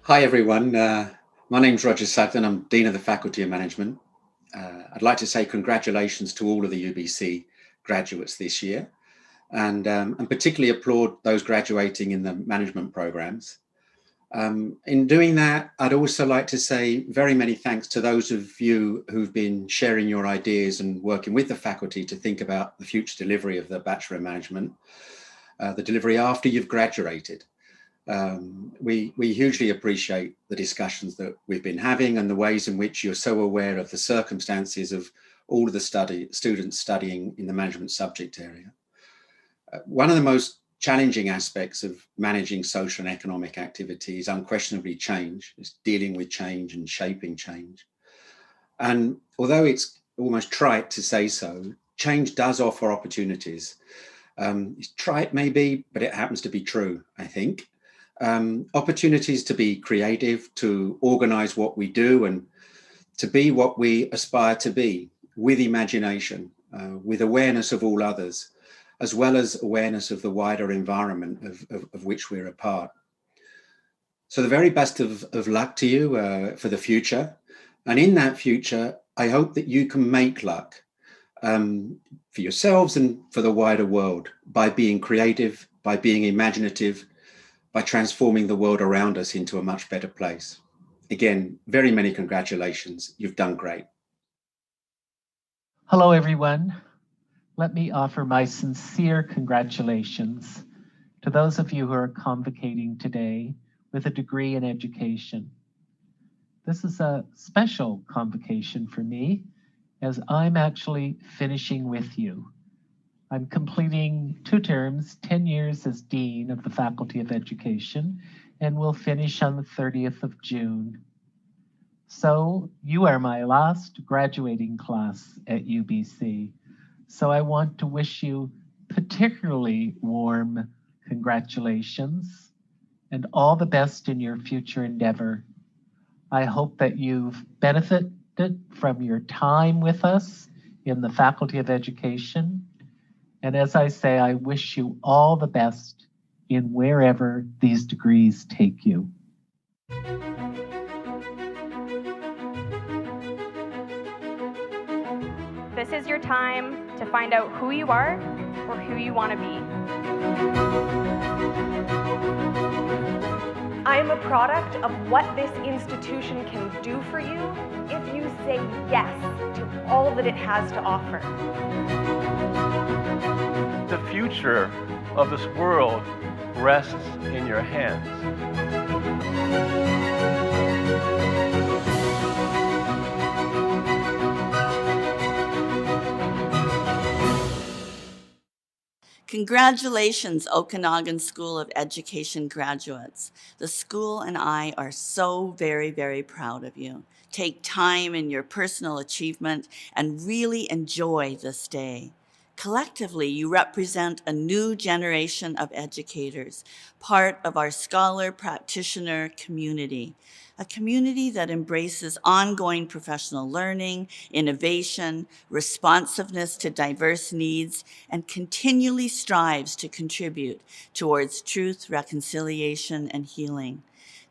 Hi everyone, my name's Roger Sugden. I'm Dean of the Faculty of Management. I'd like to say congratulations to all of the UBC graduates this year and particularly applaud those graduating in the management programs. In doing that, I'd also like to say very many thanks to those of you who've been sharing your ideas and working with the faculty to think about the future delivery of the Bachelor of Management, the delivery after you've graduated. We hugely appreciate the discussions that we've been having and the ways in which you're so aware of the circumstances of all of the students studying in the management subject area. One of the most challenging aspects of managing social and economic activity is unquestionably change. It's dealing with change and shaping change. And although it's almost trite to say so, change does offer opportunities. It's trite maybe, but it happens to be true, I think. Opportunities to be creative, to organize what we do and to be what we aspire to be with imagination, with awareness of all others, as well as awareness of the wider environment of which we're a part. So the very best of luck to you for the future. And in that future, I hope that you can make luck for yourselves and for the wider world by being creative, by being imaginative, by transforming the world around us into a much better place. Again, very many congratulations. You've done great. Hello, everyone. Let me offer my sincere congratulations to those of you who are convocating today with a degree in education. This is a special convocation for me as I'm actually finishing with you. I'm completing 2 terms, 10 years as Dean of the Faculty of Education, and will finish on the 30th of June. So you are my last graduating class at UBC. So I want to wish you particularly warm congratulations and all the best in your future endeavor. I hope that you've benefited from your time with us in the Faculty of Education. And as I say, I wish you all the best in wherever these degrees take you. This is your time to find out who you are or who you want to be. I am a product of what this institution can do for you if you say yes to all that it has to offer. The future of this world rests in your hands. Congratulations, Okanagan School of Education graduates. The school and I are so very, very proud of you. Take time in your personal achievement and really enjoy this day. Collectively, you represent a new generation of educators, part of our scholar practitioner community, a community that embraces ongoing professional learning, innovation, responsiveness to diverse needs, and continually strives to contribute towards truth, reconciliation, and healing.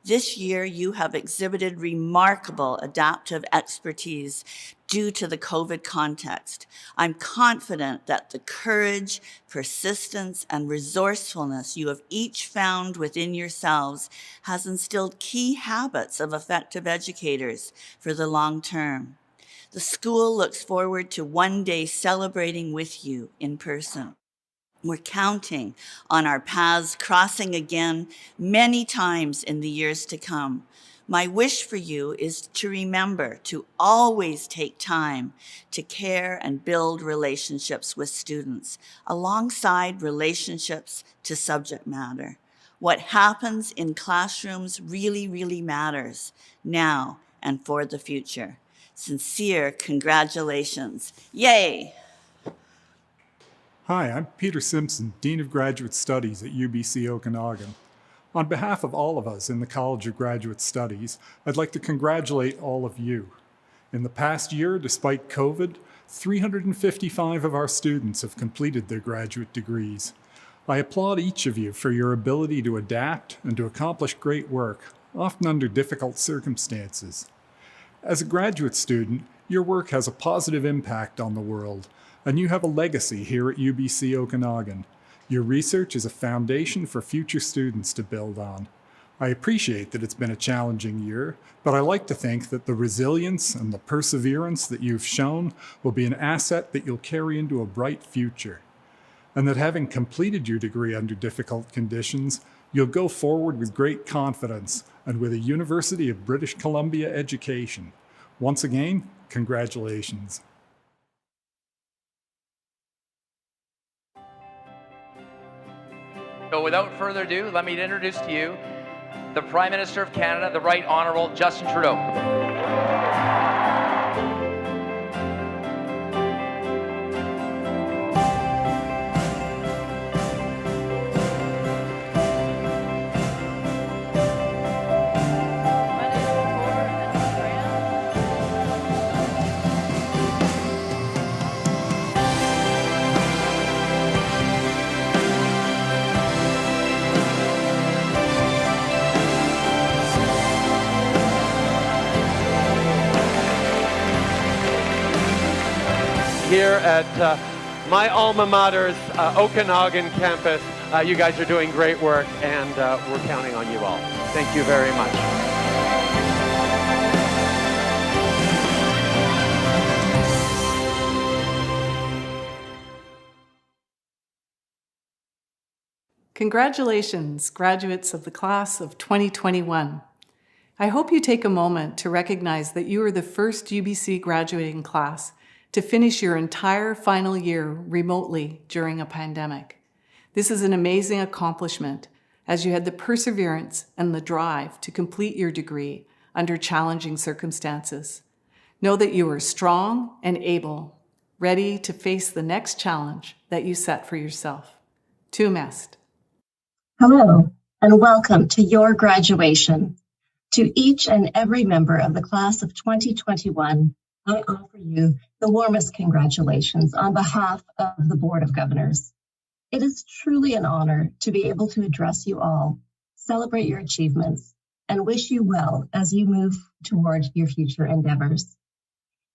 This year, you have exhibited remarkable adaptive expertise due to the COVID context. I'm confident that the courage, persistence, and resourcefulness you have each found within yourselves has instilled key habits of effective educators for the long term. The school looks forward to one day celebrating with you in person. We're counting on our paths crossing again many times in the years to come. My wish for you is to remember to always take time to care and build relationships with students, alongside relationships to subject matter. What happens in classrooms really, really matters now and for the future. Sincere congratulations. Yay! Hi, I'm Peter Simpson, Dean of Graduate Studies at UBC Okanagan. On behalf of all of us in the College of Graduate Studies, I'd like to congratulate all of you. In the past year, despite COVID, 355 of our students have completed their graduate degrees. I applaud each of you for your ability to adapt and to accomplish great work, often under difficult circumstances. As a graduate student, your work has a positive impact on the world, and you have a legacy here at UBC Okanagan. Your research is a foundation for future students to build on. I appreciate that it's been a challenging year, but I like to think that the resilience and the perseverance that you've shown will be an asset that you'll carry into a bright future, and that having completed your degree under difficult conditions, you'll go forward with great confidence and with a University of British Columbia education. Once again, congratulations. So without further ado, let me introduce to you the Prime Minister of Canada, the Right Honourable Justin Trudeau. Here at my alma mater's Okanagan campus. You guys are doing great work, and we're counting on you all. Thank you very much. Congratulations, graduates of the class of 2021. I hope you take a moment to recognize that you are the first UBC graduating class to finish your entire final year remotely during a pandemic. This is an amazing accomplishment as you had the perseverance and the drive to complete your degree under challenging circumstances. Know that you are strong and able, ready to face the next challenge that you set for yourself. Tu mest. Hello, and welcome to your graduation. To each and every member of the class of 2021, I offer you the warmest congratulations on behalf of the Board of Governors. It is truly an honor to be able to address you all, celebrate your achievements, and wish you well as you move toward your future endeavors.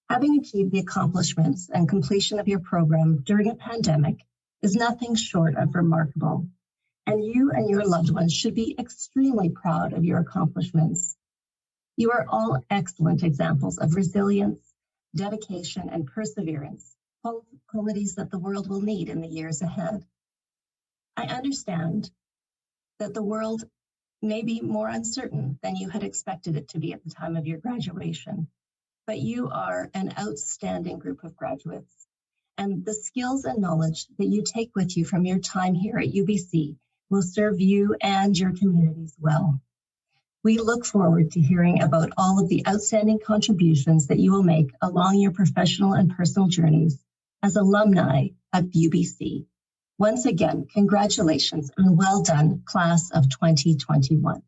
Having achieved the accomplishments and completion of your program during a pandemic is nothing short of remarkable, and you and your loved ones should be extremely proud of your accomplishments. You are all excellent examples of resilience, dedication, and perseverance, qualities that the world will need in the years ahead. I understand that the world may be more uncertain than you had expected it to be at the time of your graduation, but you are an outstanding group of graduates, and the skills and knowledge that you take with you from your time here at UBC will serve you and your communities well. We look forward to hearing about all of the outstanding contributions that you will make along your professional and personal journeys as alumni of UBC. Once again, congratulations and well done, class of 2021.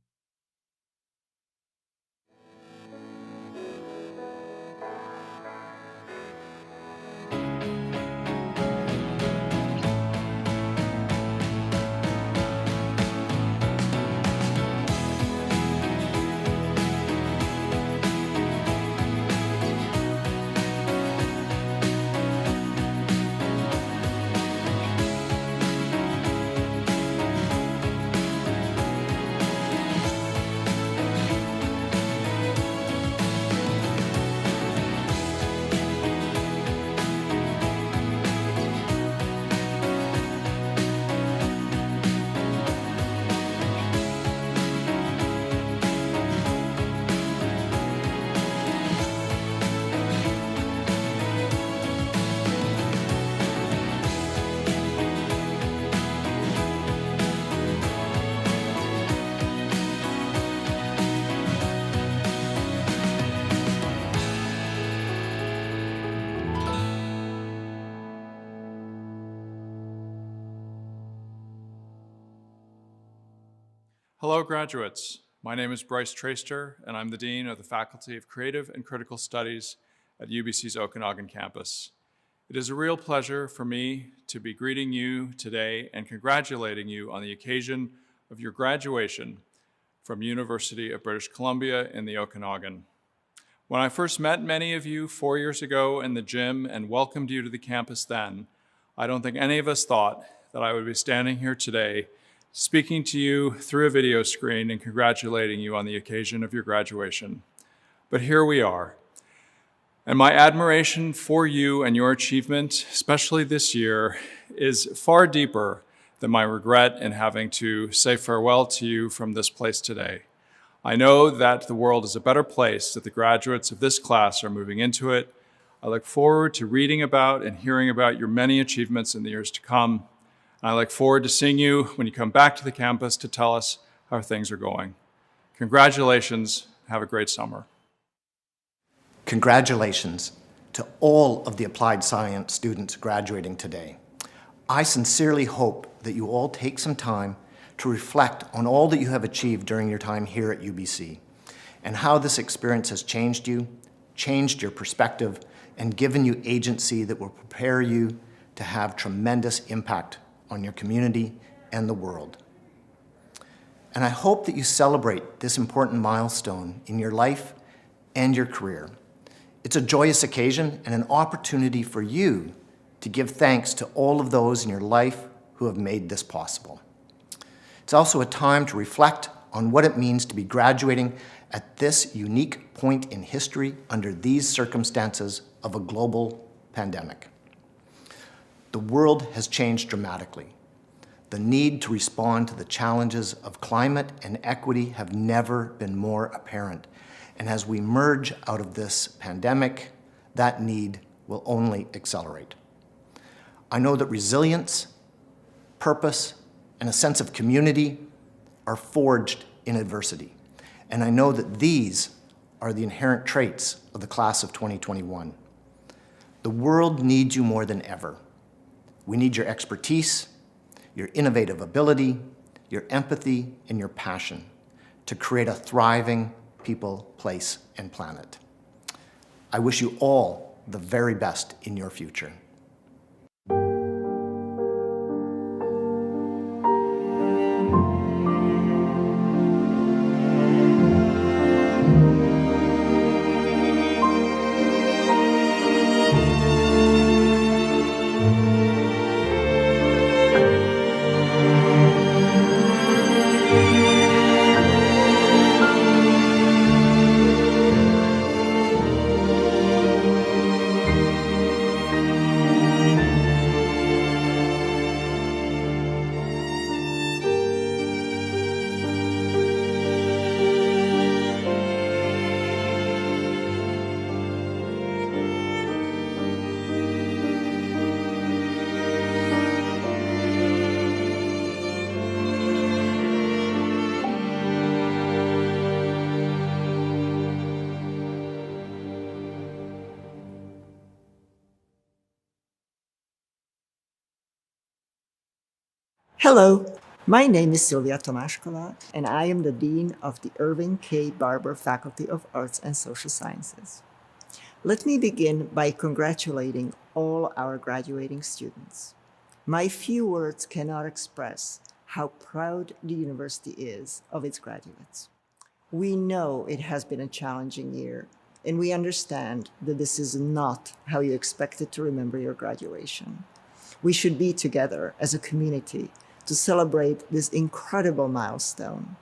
Hello, graduates. My name is Bryce Traister, and I'm the Dean of the Faculty of Creative and Critical Studies at UBC's Okanagan campus. It is a real pleasure for me to be greeting you today and congratulating you on the occasion of your graduation from University of British Columbia in the Okanagan. When I first met many of you 4 years ago in the gym and welcomed you to the campus then, I don't think any of us thought that I would be standing here today speaking to you through a video screen and congratulating you on the occasion of your graduation. But here we are. And my admiration for you and your achievement, especially this year, is far deeper than my regret in having to say farewell to you from this place today. I know that the world is a better place, that the graduates of this class are moving into it. I look forward to reading about and hearing about your many achievements in the years to come. And I look forward to seeing you when you come back to the campus to tell us how things are going. Congratulations. Have a great summer. Congratulations to all of the applied science students graduating today. I sincerely hope that you all take some time to reflect on all that you have achieved during your time here at UBC and how this experience has changed you, changed your perspective, and given you agency that will prepare you to have tremendous impact on your community and the world. And I hope that you celebrate this important milestone in your life and your career. It's a joyous occasion and an opportunity for you to give thanks to all of those in your life who have made this possible. It's also a time to reflect on what it means to be graduating at this unique point in history under these circumstances of a global pandemic. The world has changed dramatically. The need to respond to the challenges of climate and equity have never been more apparent. And as we emerge out of this pandemic, that need will only accelerate. I know that resilience, purpose, and a sense of community are forged in adversity. And I know that these are the inherent traits of the class of 2021. The world needs you more than ever. We need your expertise, your innovative ability, your empathy, and your passion to create a thriving people, place, and planet. I wish you all the very best in your future. Hello, my name is Sylvia Tomashkola, and I am the Dean of the Irving K. Barber Faculty of Arts and Social Sciences. Let me begin by congratulating all our graduating students. My few words cannot express how proud the university is of its graduates. We know it has been a challenging year, and we understand that this is not how you expected to remember your graduation. We should be together as a community to celebrate this incredible milestone.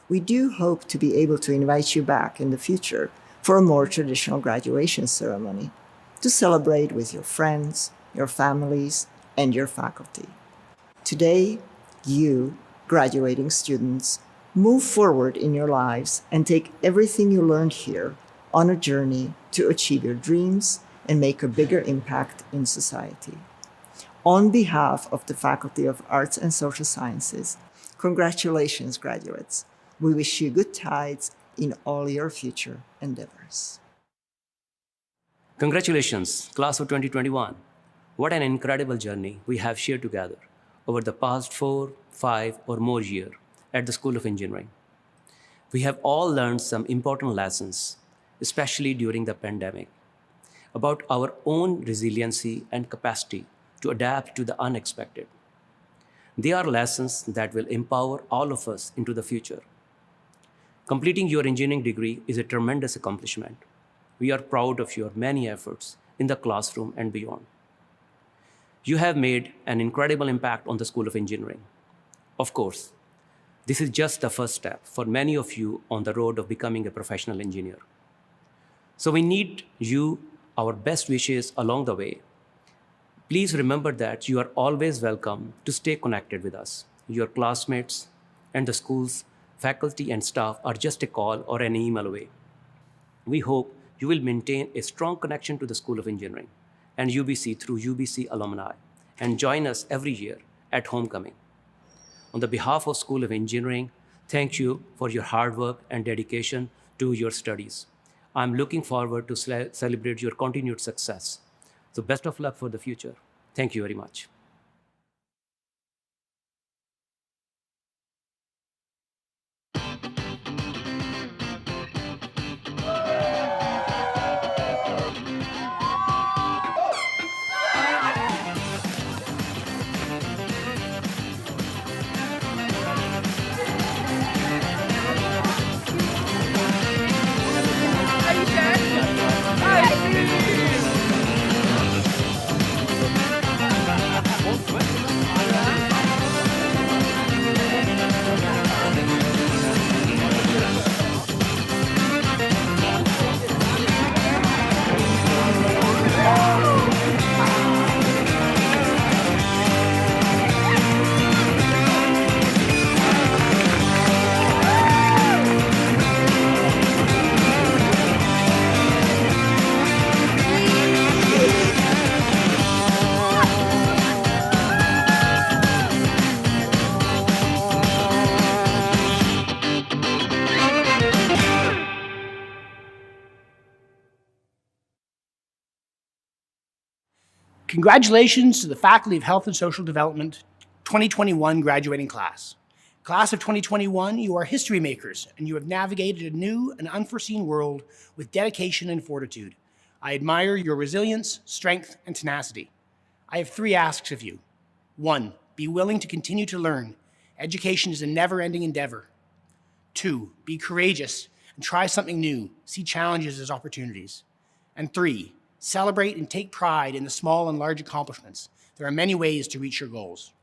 We do hope to be able to invite you back in the future for a more traditional graduation ceremony to celebrate with your friends, your families, and your faculty. Today, you, graduating students, move forward in your lives and take everything you learned here on a journey to achieve your dreams and make a bigger impact in society. On behalf of the Faculty of Arts and Social Sciences, congratulations, graduates. We wish you good tides in all your future endeavors. Congratulations, class of 2021. What an incredible journey we have shared together over the past 4, 5, or more years at the School of Engineering. We have all learned some important lessons, especially during the pandemic, about our own resiliency and capacity to adapt to the unexpected. They are lessons that will empower all of us into the future. Completing your engineering degree is a tremendous accomplishment. We are proud of your many efforts in the classroom and beyond. You have made an incredible impact on the School of Engineering. Of course, this is just the first step for many of you on the road of becoming a professional engineer. So we need you, our best wishes along the way. Please remember that you are always welcome to stay connected with us. Your classmates and the school's faculty and staff are just a call or an email away. We hope you will maintain a strong connection to the School of Engineering and UBC through UBC alumni and join us every year at homecoming. On the behalf of School of Engineering, thank you for your hard work and dedication to your studies. I'm looking forward to celebrate your continued success. So best of luck for the future. Thank you very much. Congratulations to the Faculty of Health and Social Development 2021 graduating class. Class of 2021, you are history makers, and you have navigated a new and unforeseen world with dedication and fortitude. I admire your resilience, strength, and tenacity. I have 3 asks of you. 1, be willing to continue to learn. Education is a never-ending endeavor. 2, be courageous and try something new. See challenges as opportunities. And 3, celebrate and take pride in the small and large accomplishments. There are many ways to reach your goals.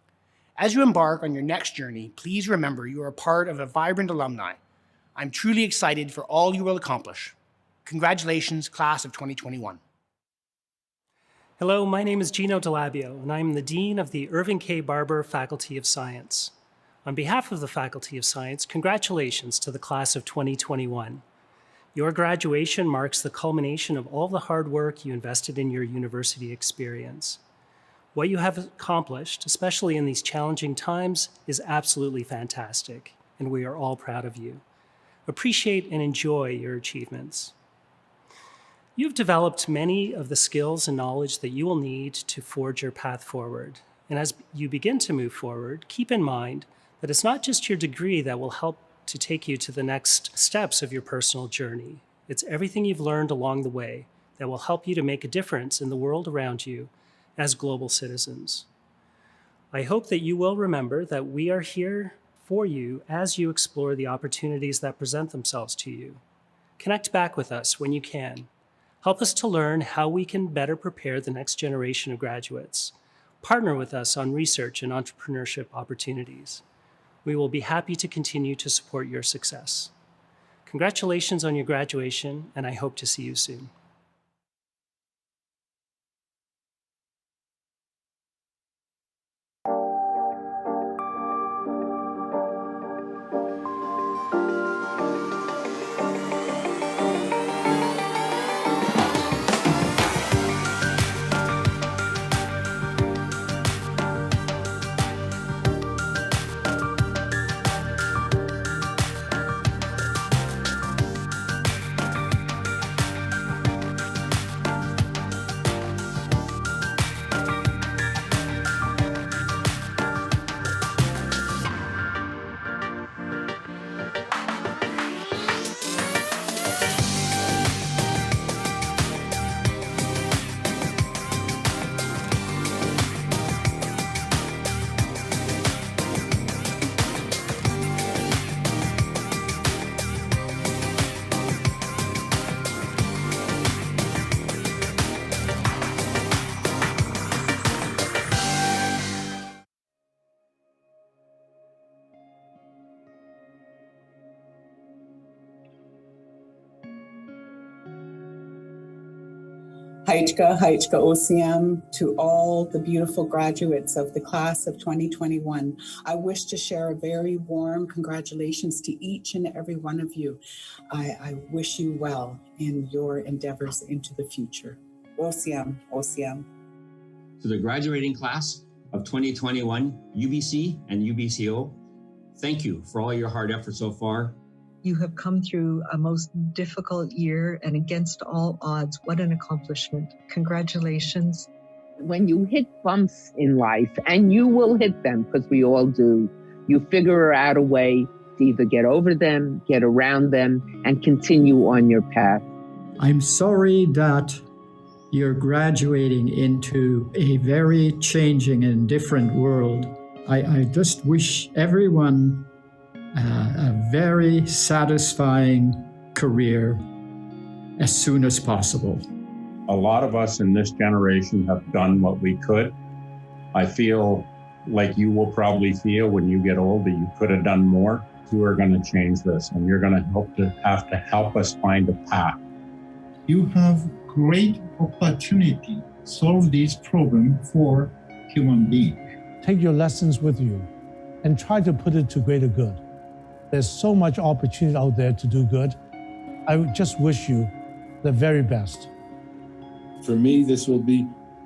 As you embark on your next journey, please remember you are part of a vibrant alumni. I'm truly excited for all you will accomplish. Congratulations, class of 2021. Hello, my name is Gino DeLabio, and I'm the Dean of the Irving K. Barber Faculty of Science. On behalf of the Faculty of Science, congratulations to the class of 2021. Your graduation marks the culmination of all the hard work you invested in your university experience. What you have accomplished, especially in these challenging times, is absolutely fantastic, and we are all proud of you. Appreciate and enjoy your achievements. You've developed many of the skills and knowledge that you will need to forge your path forward. And as you begin to move forward, keep in mind that it's not just your degree that will help to take you to the next steps of your personal journey. It's everything you've learned along the way that will help you to make a difference in the world around you as global citizens. I hope that you will remember that we are here for you as you explore the opportunities that present themselves to you. Connect back with us when you can. Help us to learn how we can better prepare the next generation of graduates. Partner with us on research and entrepreneurship opportunities. We will be happy to continue to support your success. Congratulations on your graduation, and I hope to see you soon. Haichka OCM, to all the beautiful graduates of the class of 2021. I wish to share a very warm congratulations to each and every one of you. I wish you well in your endeavors into the future. OCM, OCM. To the graduating class of 2021, UBC and UBCO, thank you for all your hard effort so far. You have come through a most difficult year, and against all odds, what an accomplishment. Congratulations. When you hit bumps in life, and you will hit them because we all do, you figure out a way to either get over them, get around them, and continue on your path. I'm sorry that you're graduating into a very changing and different world. I just wish everyone a very satisfying career as soon as possible. A lot of us in this generation have done what we could. I feel like you will probably feel when you get older, you could have done more. You are going to change this, and you're going to have to help us find a path. You have great opportunity to solve this problem for human beings. Take your lessons with you and try to put it to greater good. There's so much opportunity out there to do good. I would just wish you the very best. For me, this will be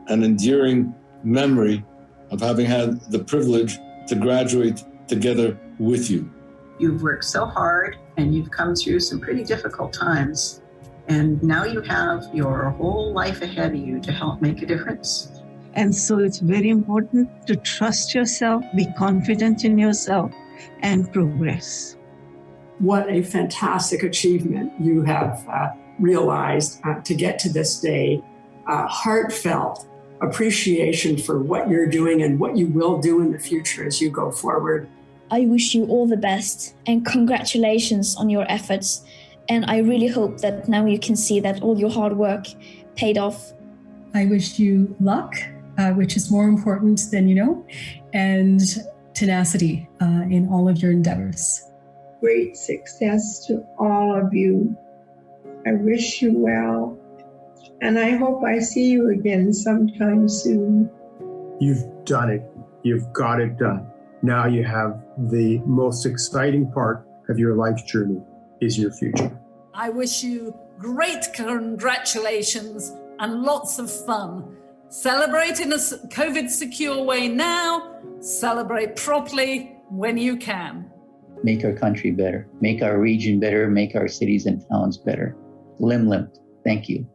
an enduring memory of having had the privilege to graduate together with you. You've worked so hard and you've come through some pretty difficult times. And now you have your whole life ahead of you to help make a difference. And so it's very important to trust yourself, be confident in yourself, and progress. What a fantastic achievement you have realized to get to this day. Heartfelt appreciation for what you're doing and what you will do in the future as you go forward. I wish you all the best and congratulations on your efforts. And I really hope that now you can see that all your hard work paid off. I wish you luck, which is more important than you know, and tenacity in all of your endeavors. Great success to all of you. I wish you well, and I hope I see you again sometime soon. You've done it. You've got it done. Now you have the most exciting part of your life journey is your future. I wish you great congratulations and lots of fun. Celebrate in a COVID-secure way now. Celebrate properly when you can. Make our country better, make our region better, make our cities and towns better. Lim Lim, thank you.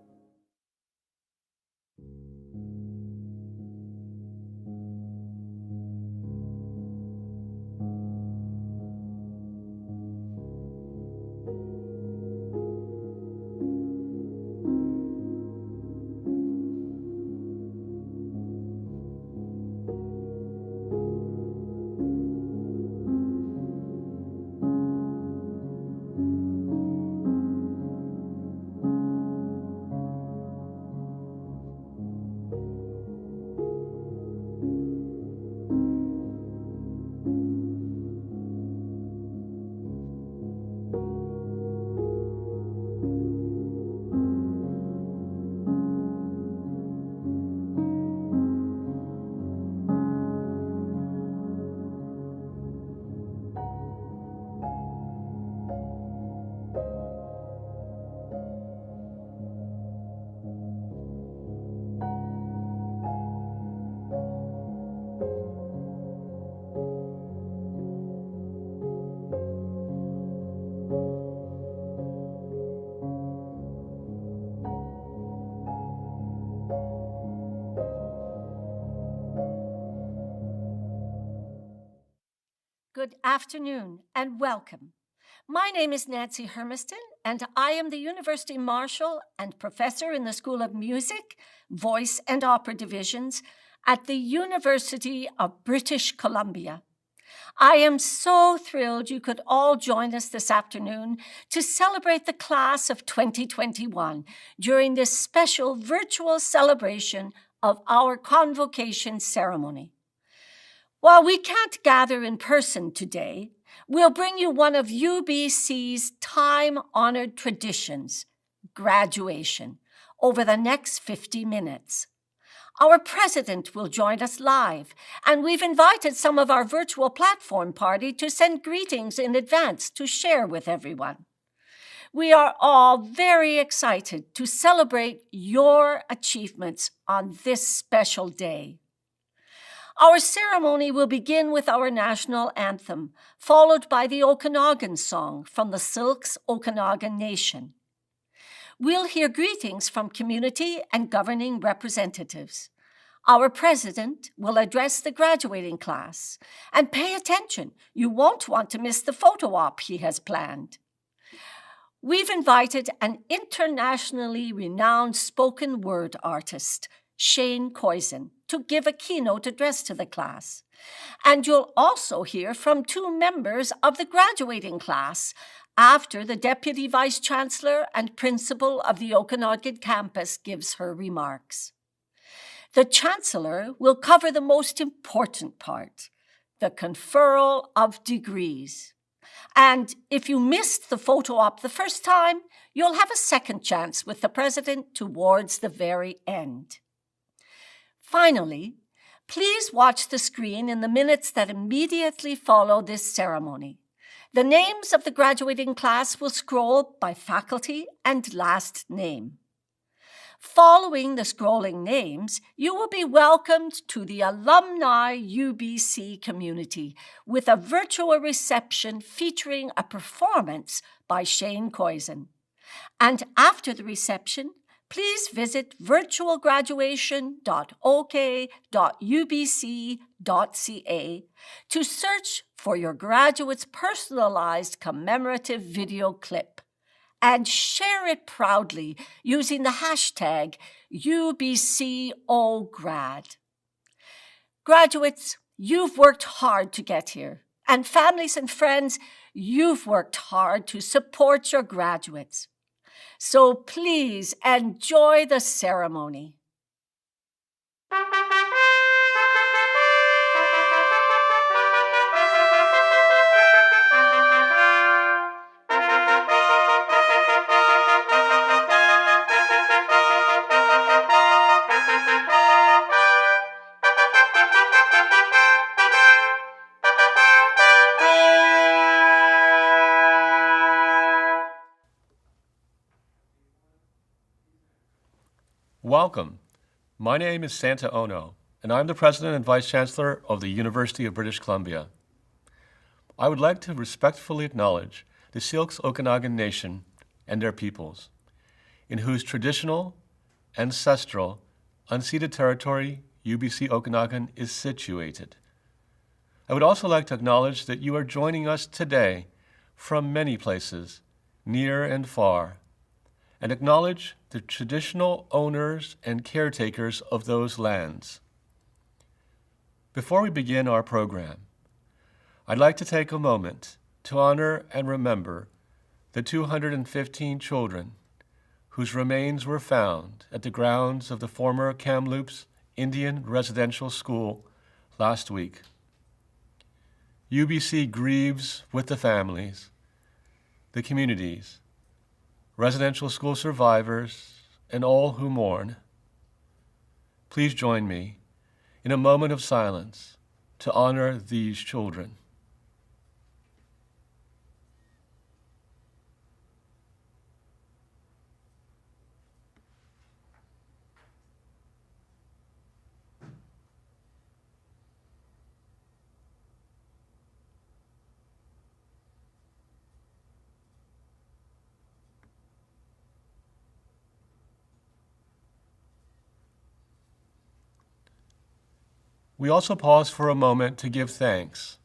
Good afternoon and welcome. My name is Nancy Hermiston, and I am the University Marshal and Professor in the School of Music, Voice and Opera Divisions at the University of British Columbia. I am so thrilled you could all join us this afternoon to celebrate the class of 2021 during this special virtual celebration of our convocation ceremony. While we can't gather in person today, we'll bring you one of UBC's time-honored traditions, graduation, over the next 50 minutes. Our president will join us live, and we've invited some of our virtual platform party to send greetings in advance to share with everyone. We are all very excited to celebrate your achievements on this special day. Our ceremony will begin with our national anthem, followed by the Okanagan song from the Syilx Okanagan Nation. We'll hear greetings from community and governing representatives. Our president will address the graduating class. And pay attention, you won't want to miss the photo op he has planned. We've invited an internationally renowned spoken word artist, Shane Koizen, to give a keynote address to the class. And you'll also hear from 2 members of the graduating class after the Deputy Vice Chancellor and Principal of the Okanagan campus gives her remarks. The Chancellor will cover the most important part, the conferral of degrees. And if you missed the photo op the first time, you'll have a second chance with the President towards the very end. Finally, please watch the screen in the minutes that immediately follow this ceremony. The names of the graduating class will scroll by faculty and last name. Following the scrolling names, you will be welcomed to the alumni UBC community with a virtual reception featuring a performance by Shane Koizen. And after the reception, please visit virtualgraduation.ok.ubc.ca to search for your graduate's personalized commemorative video clip and share it proudly using the hashtag UBCOgrad. Graduates, you've worked hard to get here, and families and friends, you've worked hard to support your graduates. So please enjoy the ceremony. Welcome. My name is Santa Ono, and I'm the President and Vice Chancellor of the University of British Columbia. I would like to respectfully acknowledge the Syilx Okanagan Nation and their peoples, in whose traditional, ancestral, unceded territory UBC Okanagan is situated. I would also like to acknowledge that you are joining us today from many places, near and far, and acknowledge the traditional owners and caretakers of those lands. Before we begin our program, I'd like to take a moment to honor and remember the 215 children whose remains were found at the grounds of the former Kamloops Indian Residential School last week. UBC grieves with the families, the communities, residential school survivors, and all who mourn. Please join me in a moment of silence to honor these children. We also pause for a moment to give thanks,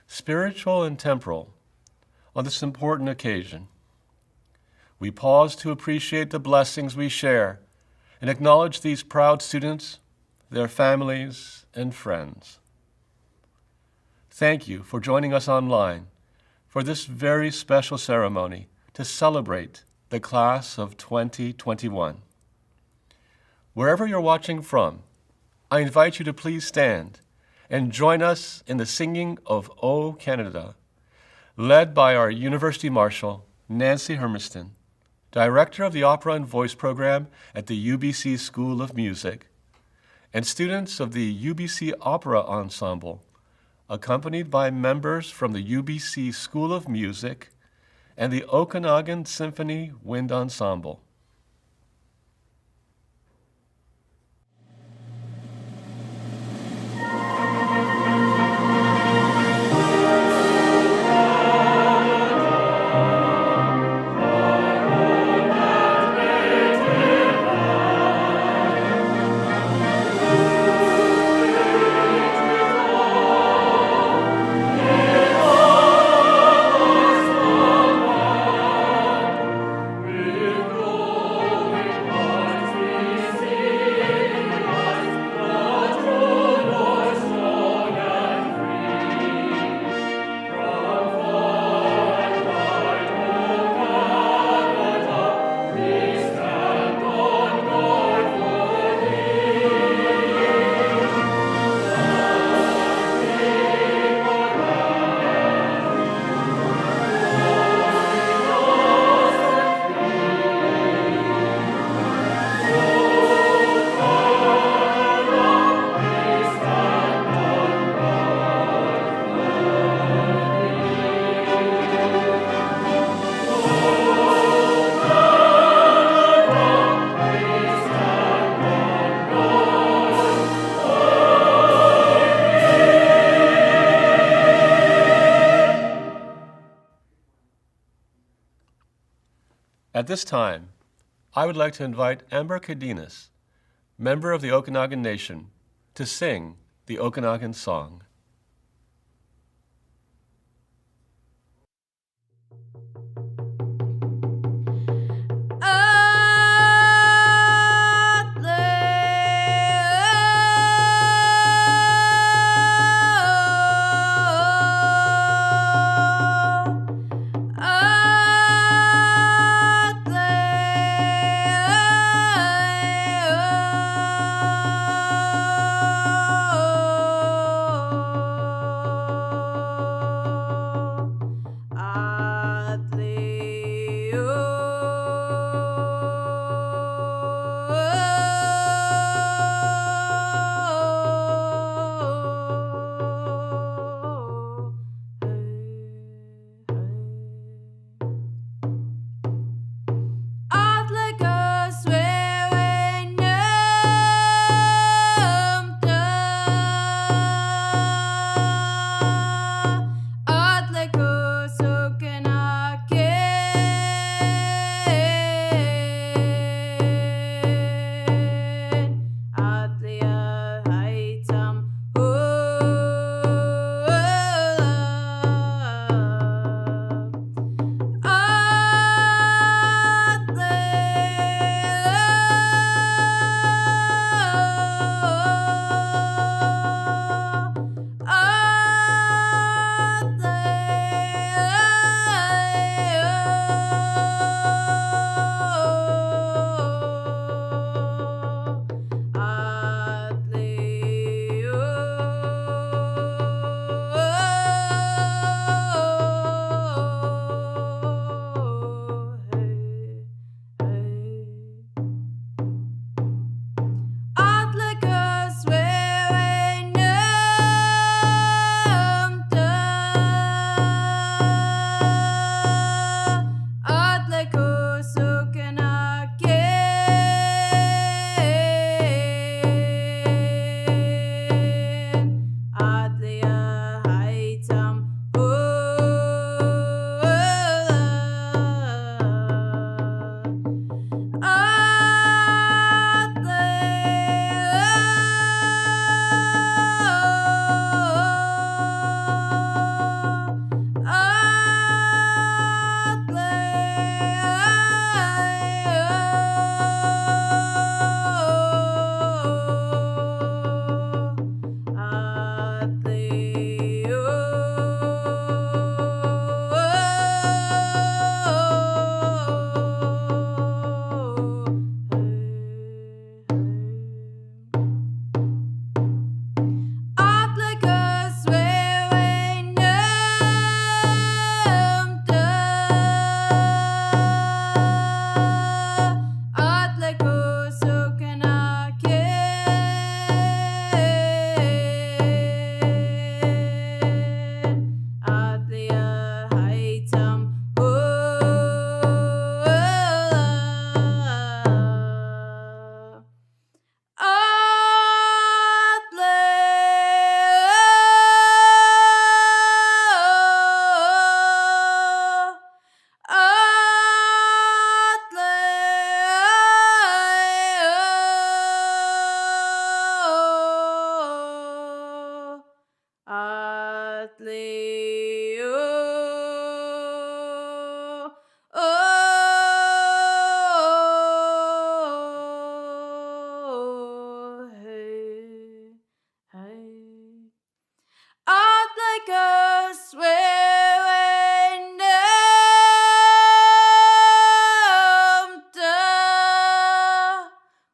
spiritual and temporal, on this important occasion. We pause to appreciate the blessings we share and acknowledge these proud students, their families, and friends. Thank you for joining us online for this very special ceremony to celebrate the class of 2021. Wherever you're watching from, I invite you to please stand and join us in the singing of O Canada, led by our University Marshal, Nancy Hermiston, Director of the Opera and Voice Program at the UBC School of Music, and students of the UBC Opera Ensemble, accompanied by members from the UBC School of Music and the Okanagan Symphony Wind Ensemble. At this time, I would like to invite Amber Cardenas, member of the Okanagan Nation, to sing the Okanagan song. Oh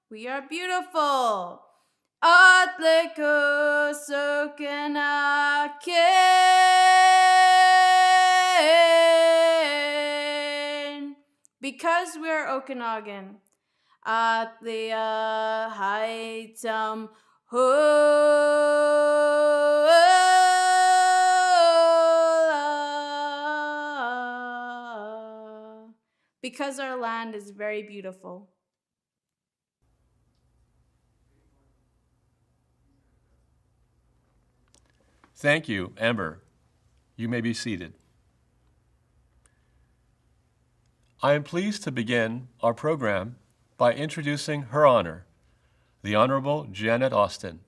We are beautiful. Because we're Okanagan. Because our land is very beautiful. Thank you, Amber. You may be seated. I am pleased to begin our program by introducing Her Honor, the Honorable Janet Austin,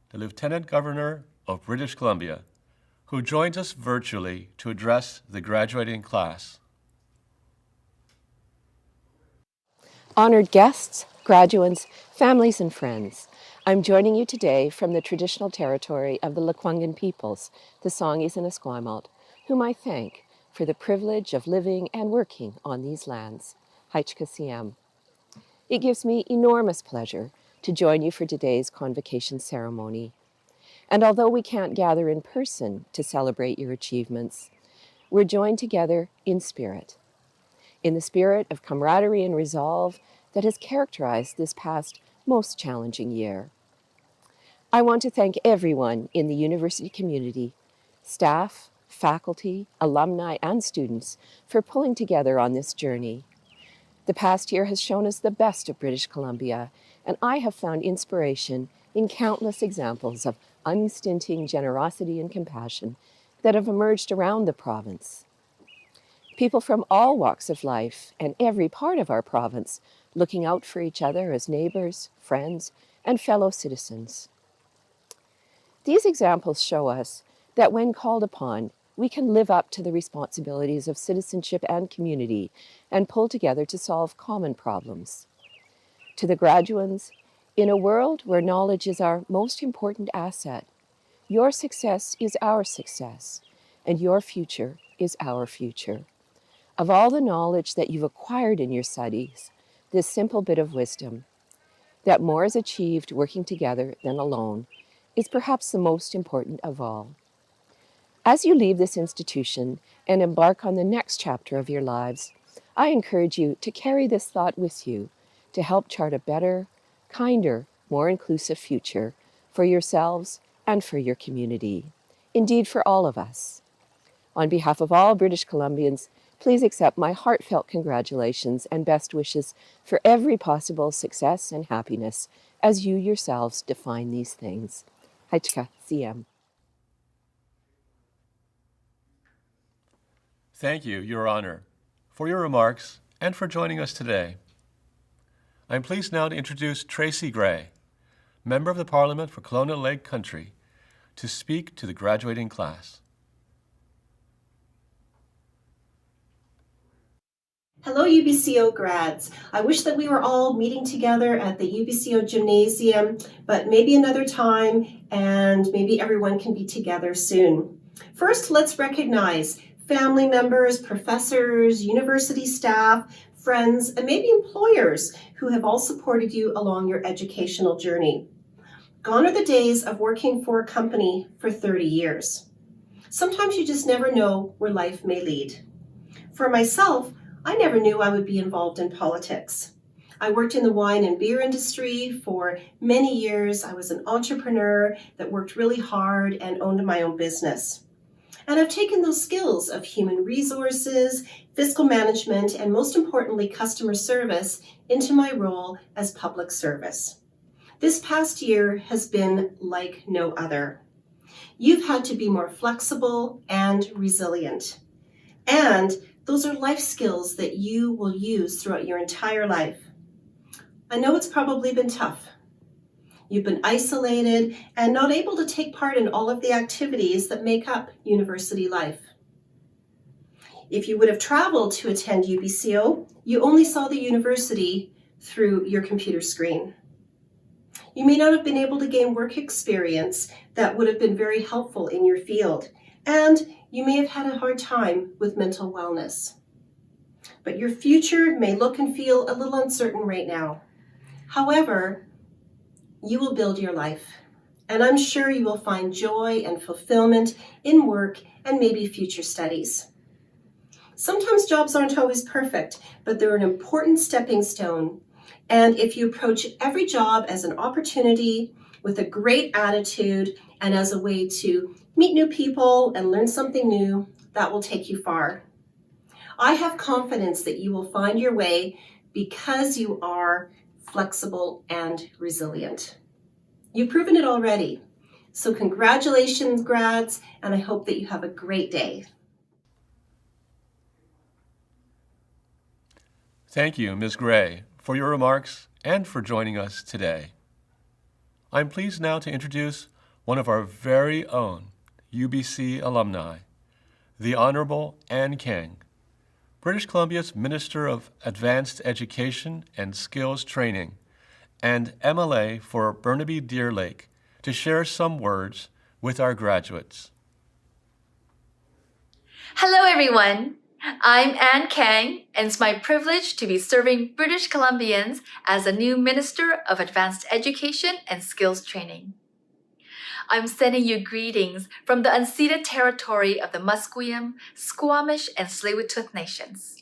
the Lieutenant Governor of British Columbia, who joins us virtually to address the graduating class. Honored guests, graduates, families, and friends, I'm joining you today from the traditional territory of the Lekwungen peoples, the Songhees and Esquimalt, whom I thank for the privilege of living and working on these lands. Haichka. It gives me enormous pleasure to join you for today's convocation ceremony. And although we can't gather in person to celebrate your achievements, we're joined together in spirit of camaraderie and resolve that has characterized this past most challenging year. I want to thank everyone in the university community, staff, faculty, alumni, and students for pulling together on this journey. The past year has shown us the best of British Columbia, and I have found inspiration in countless examples of unstinting generosity and compassion that have emerged around the province. People from all walks of life and every part of our province looking out for each other as neighbors, friends, and fellow citizens. These examples show us that when called upon, we can live up to the responsibilities of citizenship and community and pull together to solve common problems. To the graduands, in a world where knowledge is our most important asset, your success is our success, and your future is our future. Of all the knowledge that you've acquired in your studies, this simple bit of wisdom, that more is achieved working together than alone, is perhaps the most important of all. As you leave this institution and embark on the next chapter of your lives, I encourage you to carry this thought with you to help chart a better, kinder, more inclusive future for yourselves and for your community. Indeed, for all of us. On behalf of all British Columbians, please accept my heartfelt congratulations and best wishes for every possible success and happiness as you yourselves define these things. Haichka, CM. Thank you, Your Honor, for your remarks and for joining us today. I'm pleased now to introduce Tracy Gray, Member of the Parliament for Colonial Lake Country, to speak to the graduating class. Hello, UBCO grads. I wish that we were all meeting together at the UBCO gymnasium, but maybe another time, and maybe everyone can be together soon. First, let's recognize family members, professors, university staff, friends, and maybe employers who have all supported you along your educational journey. Gone are the days of working for a company for 30 years. Sometimes you just never know where life may lead. For myself, I never knew I would be involved in politics. I worked in the wine and beer industry for many years. I was an entrepreneur that worked really hard and owned my own business. And I've taken those skills of human resources, fiscal management, and most importantly, customer service into my role as public service. This past year has been like no other. You've had to be more flexible and resilient. And those are life skills that you will use throughout your entire life. I know it's probably been tough. You've been isolated and not able to take part in all of the activities that make up university life. If you would have traveled to attend UBCO, you only saw the university through your computer screen. You may not have been able to gain work experience that would have been very helpful in your field, and you may have had a hard time with mental wellness. But your future may look and feel a little uncertain right now. However, you will build your life, and I'm sure you will find joy and fulfillment in work and maybe future studies. Sometimes jobs aren't always perfect, but they're an important stepping stone. And if you approach every job as an opportunity with a great attitude and as a way to meet new people and learn something new, that will take you far. I have confidence that you will find your way because you are flexible and resilient. You've proven it already. So congratulations, grads, and I hope that you have a great day. Thank you, Ms. Gray, for your remarks and for joining us today. I'm pleased now to introduce one of our very own UBC alumni, the Honorable Ann Kang, British Columbia's Minister of Advanced Education and Skills Training, and MLA for Burnaby-Deer Lake, to share some words with our graduates. Hello, everyone. I'm Ann Kang, and it's my privilege to be serving British Columbians as a new Minister of Advanced Education and Skills Training. I'm sending you greetings from the unceded territory of the Musqueam, Squamish, and Tsleil-Waututh Nations.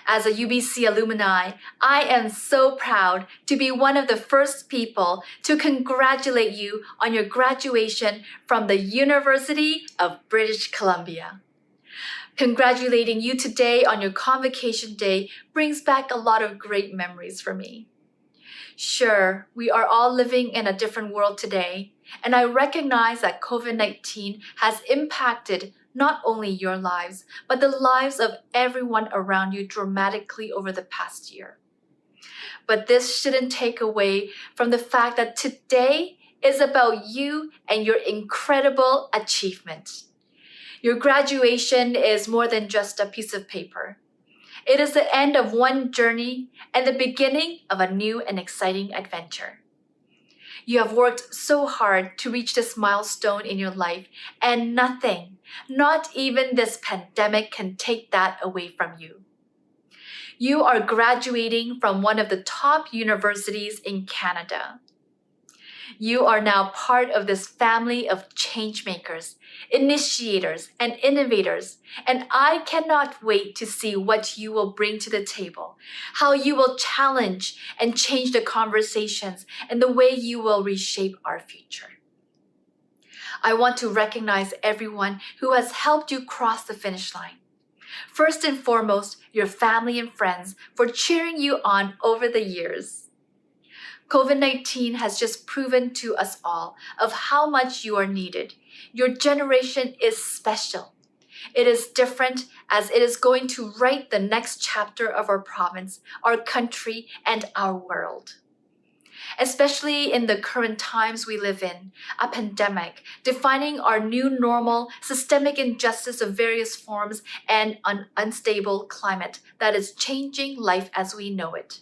As a UBC alumni, I am so proud to be one of the first people to congratulate you on your graduation from the University of British Columbia. Congratulating you today on your convocation day brings back a lot of great memories for me. Sure, we are all living in a different world today, and I recognize that COVID-19 has impacted not only your lives, but the lives of everyone around you dramatically over the past year. But this shouldn't take away from the fact that today is about you and your incredible achievement. Your graduation is more than just a piece of paper. It is the end of one journey and the beginning of a new and exciting adventure. You have worked so hard to reach this milestone in your life, and nothing, not even this pandemic, can take that away from you. You are graduating from one of the top universities in Canada. You are now part of this family of changemakers, initiators, and innovators, and I cannot wait to see what you will bring to the table, how you will challenge and change the conversations, and the way you will reshape our future. I want to recognize everyone who has helped you cross the finish line. First and foremost, your family and friends for cheering you on over the years. COVID-19 has just proven to us all of how much you are needed. Your generation is special. It is different as it is going to write the next chapter of our province, our country, and our world. Especially in the current times we live in, a pandemic, defining our new normal, systemic injustice of various forms, and an unstable climate that is changing life as we know it.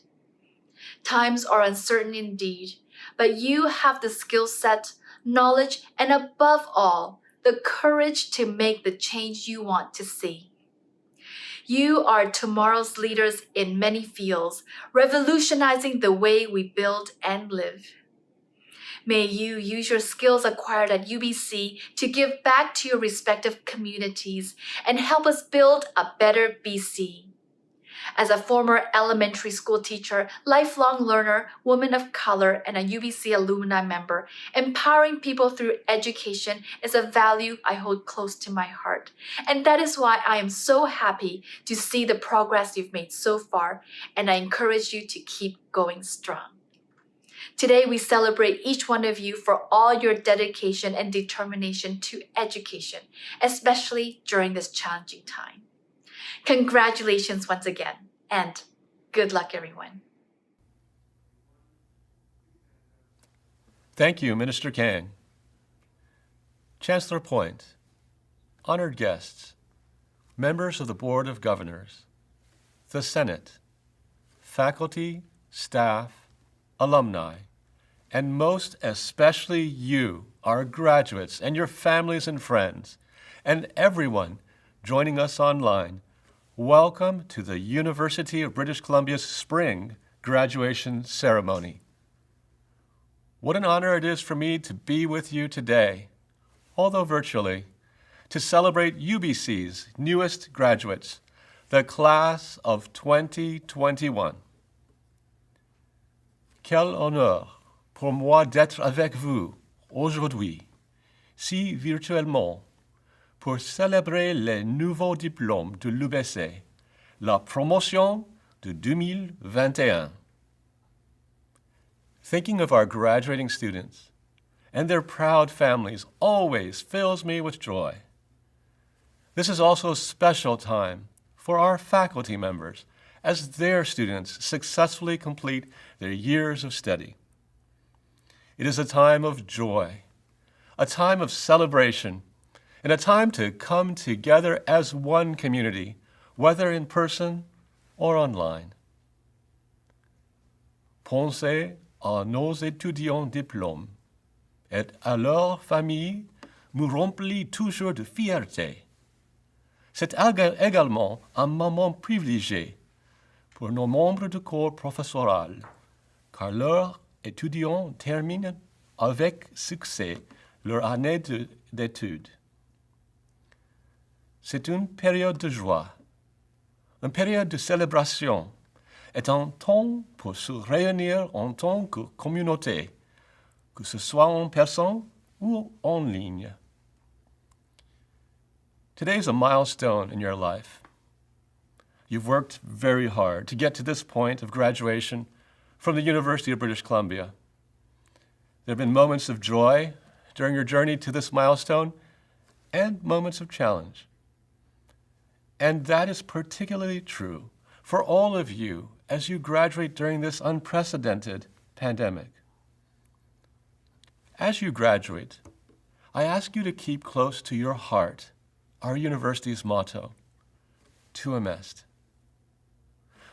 Times are uncertain indeed, but you have the skill set, knowledge, and above all, the courage to make the change you want to see. You are tomorrow's leaders in many fields, revolutionizing the way we build and live. May you use your skills acquired at UBC to give back to your respective communities and help us build a better BC. As a former elementary school teacher, lifelong learner, woman of color, and a UBC alumni member, empowering people through education is a value I hold close to my heart. And that is why I am so happy to see the progress you've made so far, and I encourage you to keep going strong. Today, we celebrate each one of you for all your dedication and determination to education, especially during this challenging time. Congratulations once again, and good luck, everyone. Thank you, Minister Kang. Chancellor Point, honored guests, members of the Board of Governors, the Senate, faculty, staff, alumni, and most especially you, our graduates, and your families and friends, and everyone joining us online, welcome to the University of British Columbia's spring graduation ceremony. What an honor it is for me to be with you today, although virtually, to celebrate UBC's newest graduates, the class of 2021. Quel honneur pour moi d'être avec vous aujourd'hui, si virtuellement, pour célébrer les nouveaux diplômes de l'UBC, la promotion de 2021. Thinking of our graduating students and their proud families always fills me with joy. This is also a special time for our faculty members as their students successfully complete their years of study. It is a time of joy, a time of celebration, and a time to come together as one community, whether in person or online. Pensez à nos étudiants diplômes, et à leur famille nous remplit toujours de fierté. C'est également un moment privilégié pour nos membres du corps professoral, car leurs étudiants terminent avec succès leur année d'études. C'est une période de joie, une période de célébration, et un temps pour se réunir en tant que communauté, que ce soit en personne ou en ligne. Today is a milestone in your life. You've worked very hard to get to this point of graduation from the University of British Columbia. There have been moments of joy during your journey to this milestone and moments of challenge. And that is particularly true for all of you as you graduate during this unprecedented pandemic. As you graduate, I ask you to keep close to your heart our university's motto, tuum est.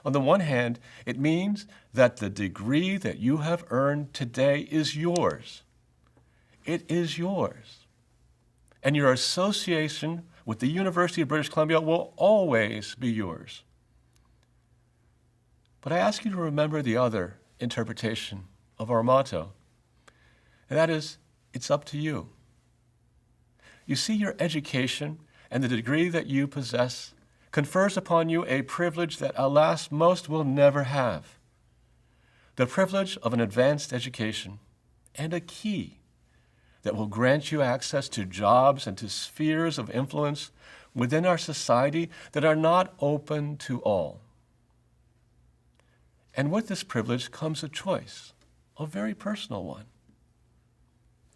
On the one hand, it means that the degree that you have earned today is yours. It is yours. And your association with the University of British Columbia will always be yours. But I ask you to remember the other interpretation of our motto, and that is, it's up to you. You see, your education and the degree that you possess confers upon you a privilege that, alas, most will never have. The privilege of an advanced education and a key that will grant you access to jobs and to spheres of influence within our society that are not open to all. And with this privilege comes a choice, a very personal one.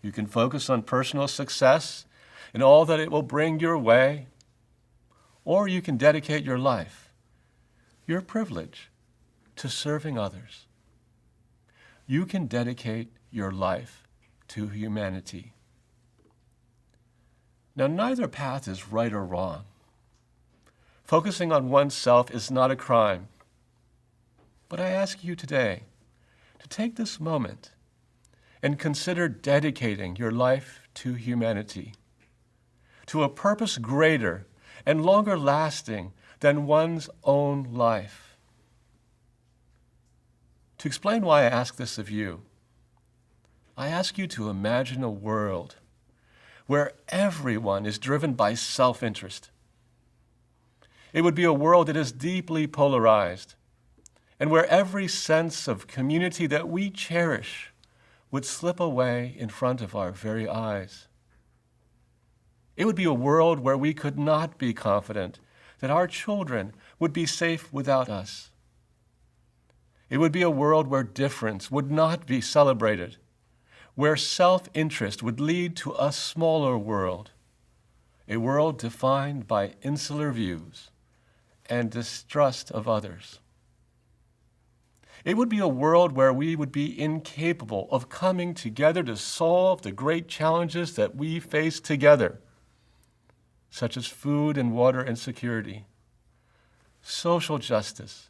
You can focus on personal success and all that it will bring your way, or you can dedicate your life, your privilege, to serving others. You can dedicate your life to humanity. Now, neither path is right or wrong. Focusing on oneself is not a crime. But I ask you today to take this moment and consider dedicating your life to humanity, to a purpose greater and longer lasting than one's own life. To explain why I ask this of you, I ask you to imagine a world where everyone is driven by self-interest. It would be a world that is deeply polarized, and where every sense of community that we cherish would slip away in front of our very eyes. It would be a world where we could not be confident that our children would be safe without us. It would be a world where difference would not be celebrated, where self-interest would lead to a smaller world, a world defined by insular views and distrust of others. It would be a world where we would be incapable of coming together to solve the great challenges that we face together, such as food and water insecurity, social justice,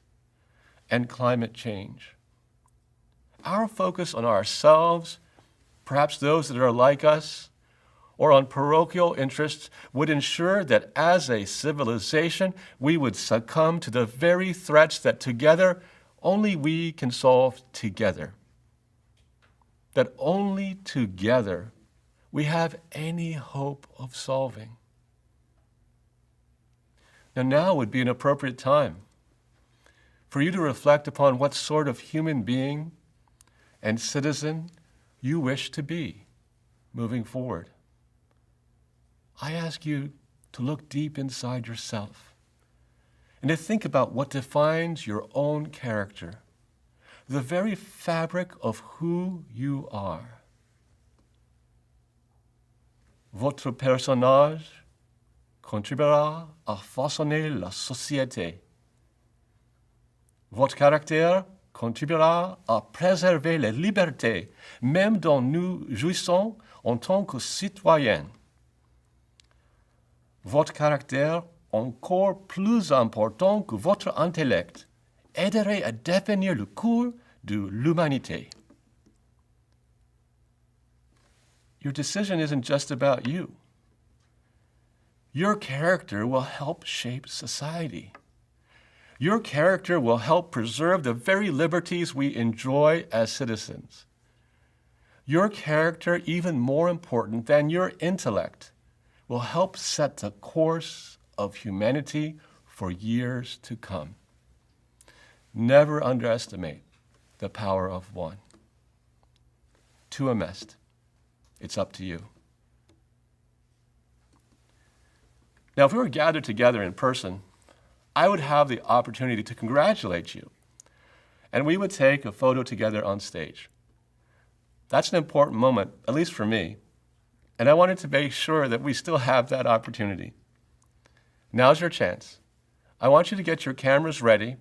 and climate change. Our focus on ourselves, perhaps those that are like us, or on parochial interests would ensure that as a civilization, we would succumb to the very threats that together only we can solve together. That only together we have any hope of solving. Now would be an appropriate time for you to reflect upon what sort of human being and citizen you wish to be moving forward. I ask you to look deep inside yourself and to think about what defines your own character, the very fabric of who you are. Votre personnage contribuera à façonner la société. Votre caractère contribuera à préserver les libertés, même dont nous jouissons en tant que citoyens. Votre caractère, encore plus important que votre intellect, aiderait à définir le cours de l'humanité. Your decision isn't just about you. Your character will help shape society. Your character will help preserve the very liberties we enjoy as citizens. Your character, even more important than your intellect, will help set the course of humanity for years to come. Never underestimate the power of one. To a mest, it's up to you. Now, if we were gathered together in person, I would have the opportunity to congratulate you, and we would take a photo together on stage. That's an important moment, at least for me, and I wanted to make sure that we still have that opportunity. Now's your chance. I want you to get your cameras ready,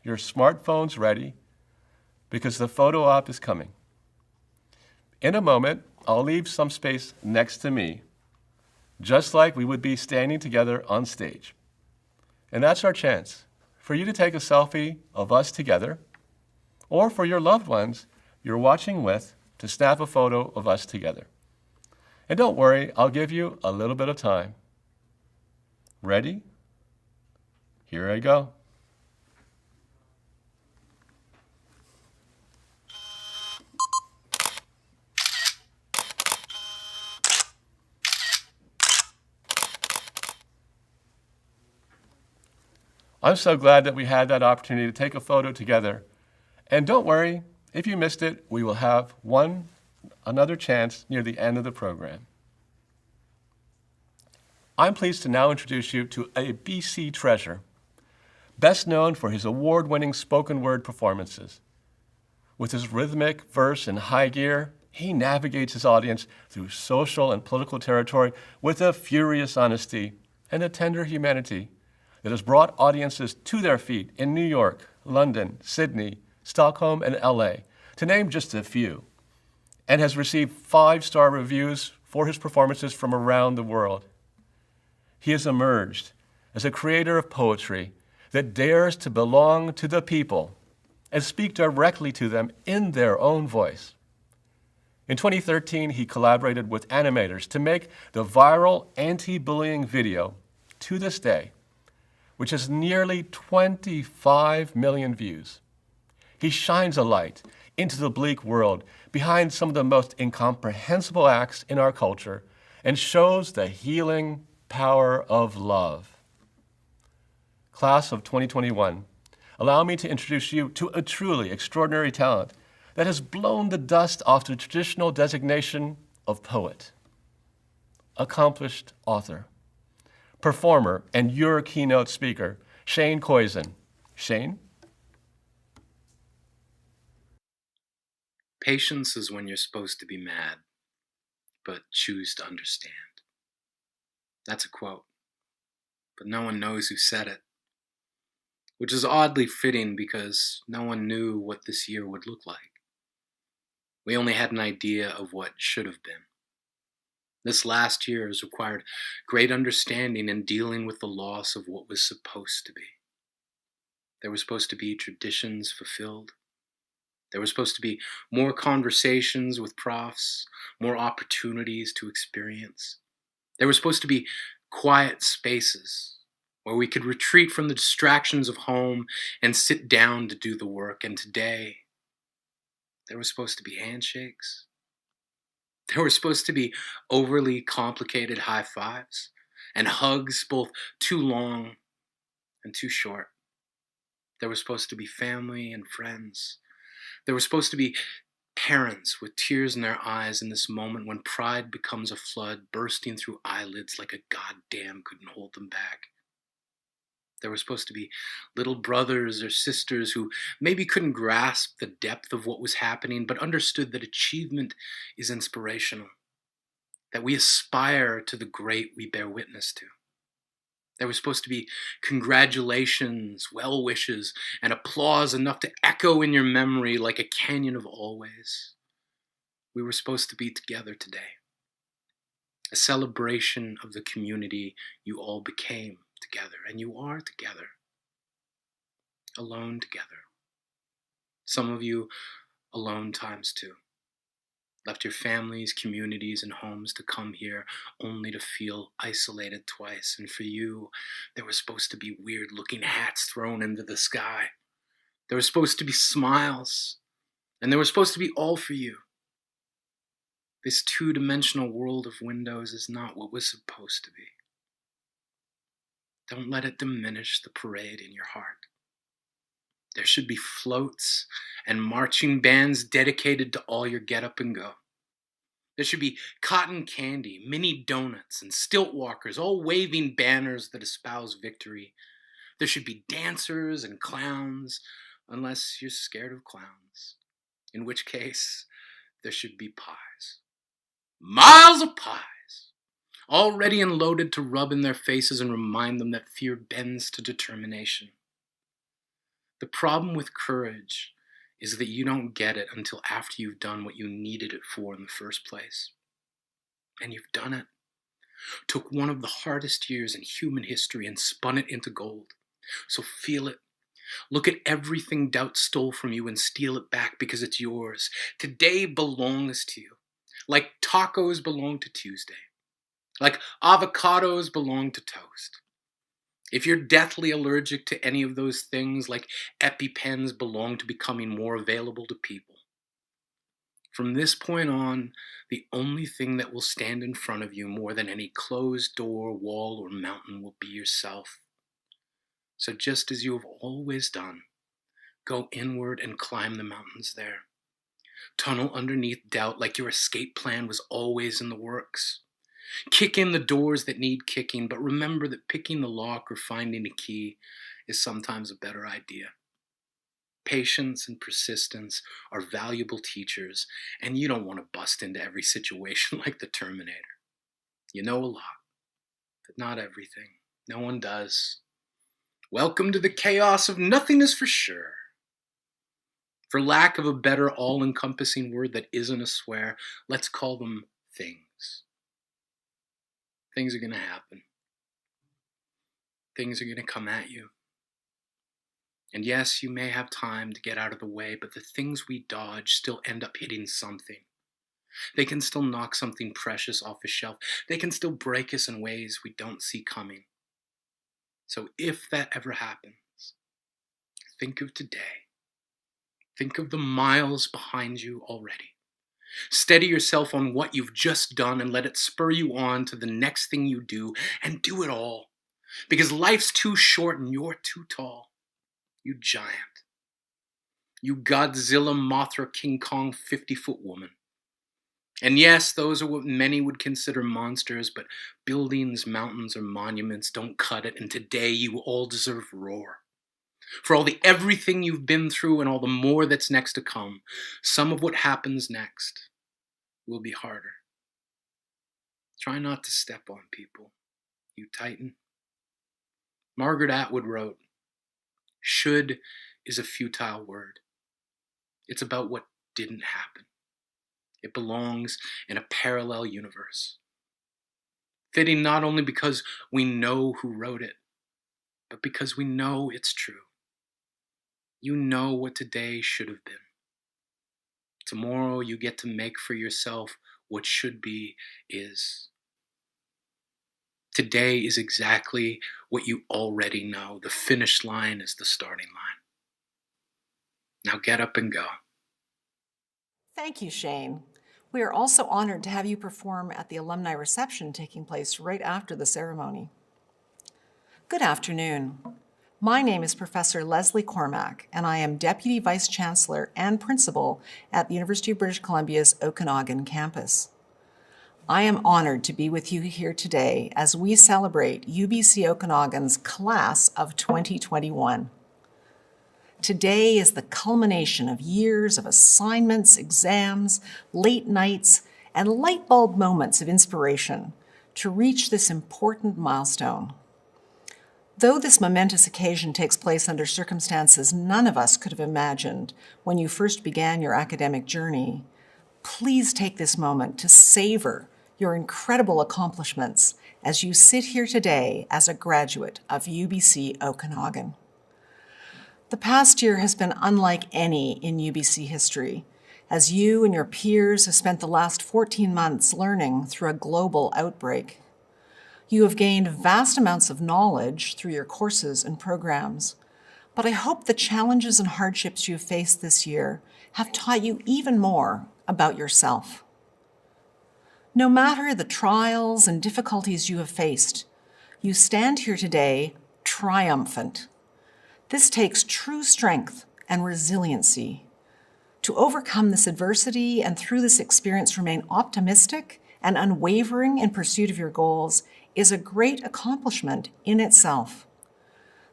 your smartphones ready, because the photo op is coming. In a moment, I'll leave some space next to me, just like we would be standing together on stage. And that's our chance for you to take a selfie of us together, or for your loved ones you're watching with to snap a photo of us together. And don't worry, I'll give you a little bit of time. Ready? Here I go. I'm so glad that we had that opportunity to take a photo together. And don't worry, if you missed it, we will have another chance near the end of the program. I'm pleased to now introduce you to a BC treasure, best known for his award-winning spoken word performances. With his rhythmic verse in high gear, he navigates his audience through social and political territory with a furious honesty and a tender humanity that has brought audiences to their feet in New York, London, Sydney, Stockholm, and LA, to name just a few, and has received 5-star reviews for his performances from around the world. He has emerged as a creator of poetry that dares to belong to the people and speak directly to them in their own voice. In 2013, he collaborated with animators to make the viral anti-bullying video, To This Day, which has nearly 25 million views. He shines a light into the bleak world behind some of the most incomprehensible acts in our culture and shows the healing power of love. Class of 2021, allow me to introduce you to a truly extraordinary talent that has blown the dust off the traditional designation of poet, accomplished author, performer, and your keynote speaker, Shane Koizen. Shane? Patience is when you're supposed to be mad, but choose to understand. That's a quote, but no one knows who said it. which is oddly fitting because no one knew what this year would look like. We only had an idea of what should have been. This last year has required great understanding and dealing with the loss of what was supposed to be. There were supposed to be traditions fulfilled. There were supposed to be more conversations with profs, more opportunities to experience. There were supposed to be quiet spaces where we could retreat from the distractions of home and sit down to do the work. And today, there were supposed to be handshakes. There were supposed to be overly complicated high fives and hugs, both too long and too short. There was supposed to be family and friends. There were supposed to be parents with tears in their eyes in this moment when pride becomes a flood bursting through eyelids like a goddam couldn't hold them back. There were supposed to be little brothers or sisters who maybe couldn't grasp the depth of what was happening, but understood that achievement is inspirational, that we aspire to the great we bear witness to. There was supposed to be congratulations, well wishes, and applause enough to echo in your memory like a canyon of always. We were supposed to be together today, a celebration of the community you all became together, and you are together, alone together. Some of you alone times two. Left your families, communities, and homes to come here only to feel isolated twice. And for you, there were supposed to be weird-looking hats thrown into the sky. There were supposed to be smiles, and there was supposed to be all for you. This two-dimensional world of windows is not what was supposed to be. Don't let it diminish the parade in your heart. There should be floats and marching bands dedicated to all your get up and go. There should be cotton candy, mini donuts, and stilt walkers, all waving banners that espouse victory. There should be dancers and clowns, unless you're scared of clowns, in which case there should be pies. Miles of pies, all ready and loaded to rub in their faces and remind them that fear bends to determination. The problem with courage is that you don't get it until after you've done what you needed it for in the first place. And you've done it. Took one of the hardest years in human history and spun it into gold. So feel it. Look at everything doubt stole from you and steal it back because it's yours. Today belongs to you. Like tacos belong to Tuesday. Like avocados belong to toast. If you're deathly allergic to any of those things, like EpiPens belong to becoming more available to people. From this point on, the only thing that will stand in front of you more than any closed door, wall, or mountain will be yourself. So just as you have always done, go inward and climb the mountains there. Tunnel underneath doubt like your escape plan was always in the works. Kick in the doors that need kicking, but remember that picking the lock or finding a key is sometimes a better idea. Patience and persistence are valuable teachers, and you don't want to bust into every situation like the Terminator. You know a lot, but not everything. No one does. Welcome to the chaos of nothing is for sure. For lack of a better all-encompassing word that isn't a swear, let's call them things. Things are going to happen. Things are going to come at you. And yes, you may have time to get out of the way, but the things we dodge still end up hitting something. They can still knock something precious off a shelf. They can still break us in ways we don't see coming. So if that ever happens, think of today. Think of the miles behind you already. Steady yourself on what you've just done and let it spur you on to the next thing you do, and do it all. Because life's too short and you're too tall. You giant. You Godzilla, Mothra, King Kong, 50-foot woman. And yes, those are what many would consider monsters, but buildings, mountains, or monuments don't cut it, and today you all deserve roar. For all the everything you've been through and all the more that's next to come, some of what happens next will be harder. Try not to step on people, you titan. Margaret Atwood wrote, Should is a futile word. It's about what didn't happen. It belongs in a parallel universe. Fitting not only because we know who wrote it, but because we know it's true. You know what today should have been. Tomorrow you get to make for yourself what should be is. Today is exactly what you already know. The finish line is the starting line. Now get up and go. Thank you, Shane. We are also honored to have you perform at the alumni reception taking place right after the ceremony. Good afternoon. My name is Professor Leslie Cormack, and I am Deputy Vice Chancellor and Principal at the University of British Columbia's Okanagan campus. I am honored to be with you here today as we celebrate UBC Okanagan's Class of 2021. Today is the culmination of years of assignments, exams, late nights, and light bulb moments of inspiration to reach this important milestone. Though this momentous occasion takes place under circumstances none of us could have imagined when you first began your academic journey, please take this moment to savor your incredible accomplishments as you sit here today as a graduate of UBC Okanagan. The past year has been unlike any in UBC history, as you and your peers have spent the last 14 months learning through a global outbreak. You have gained vast amounts of knowledge through your courses and programs, but I hope the challenges and hardships you have faced this year have taught you even more about yourself. No matter the trials and difficulties you have faced, you stand here today triumphant. This takes true strength and resiliency. To overcome this adversity and through this experience remain optimistic and unwavering in pursuit of your goals is a great accomplishment in itself.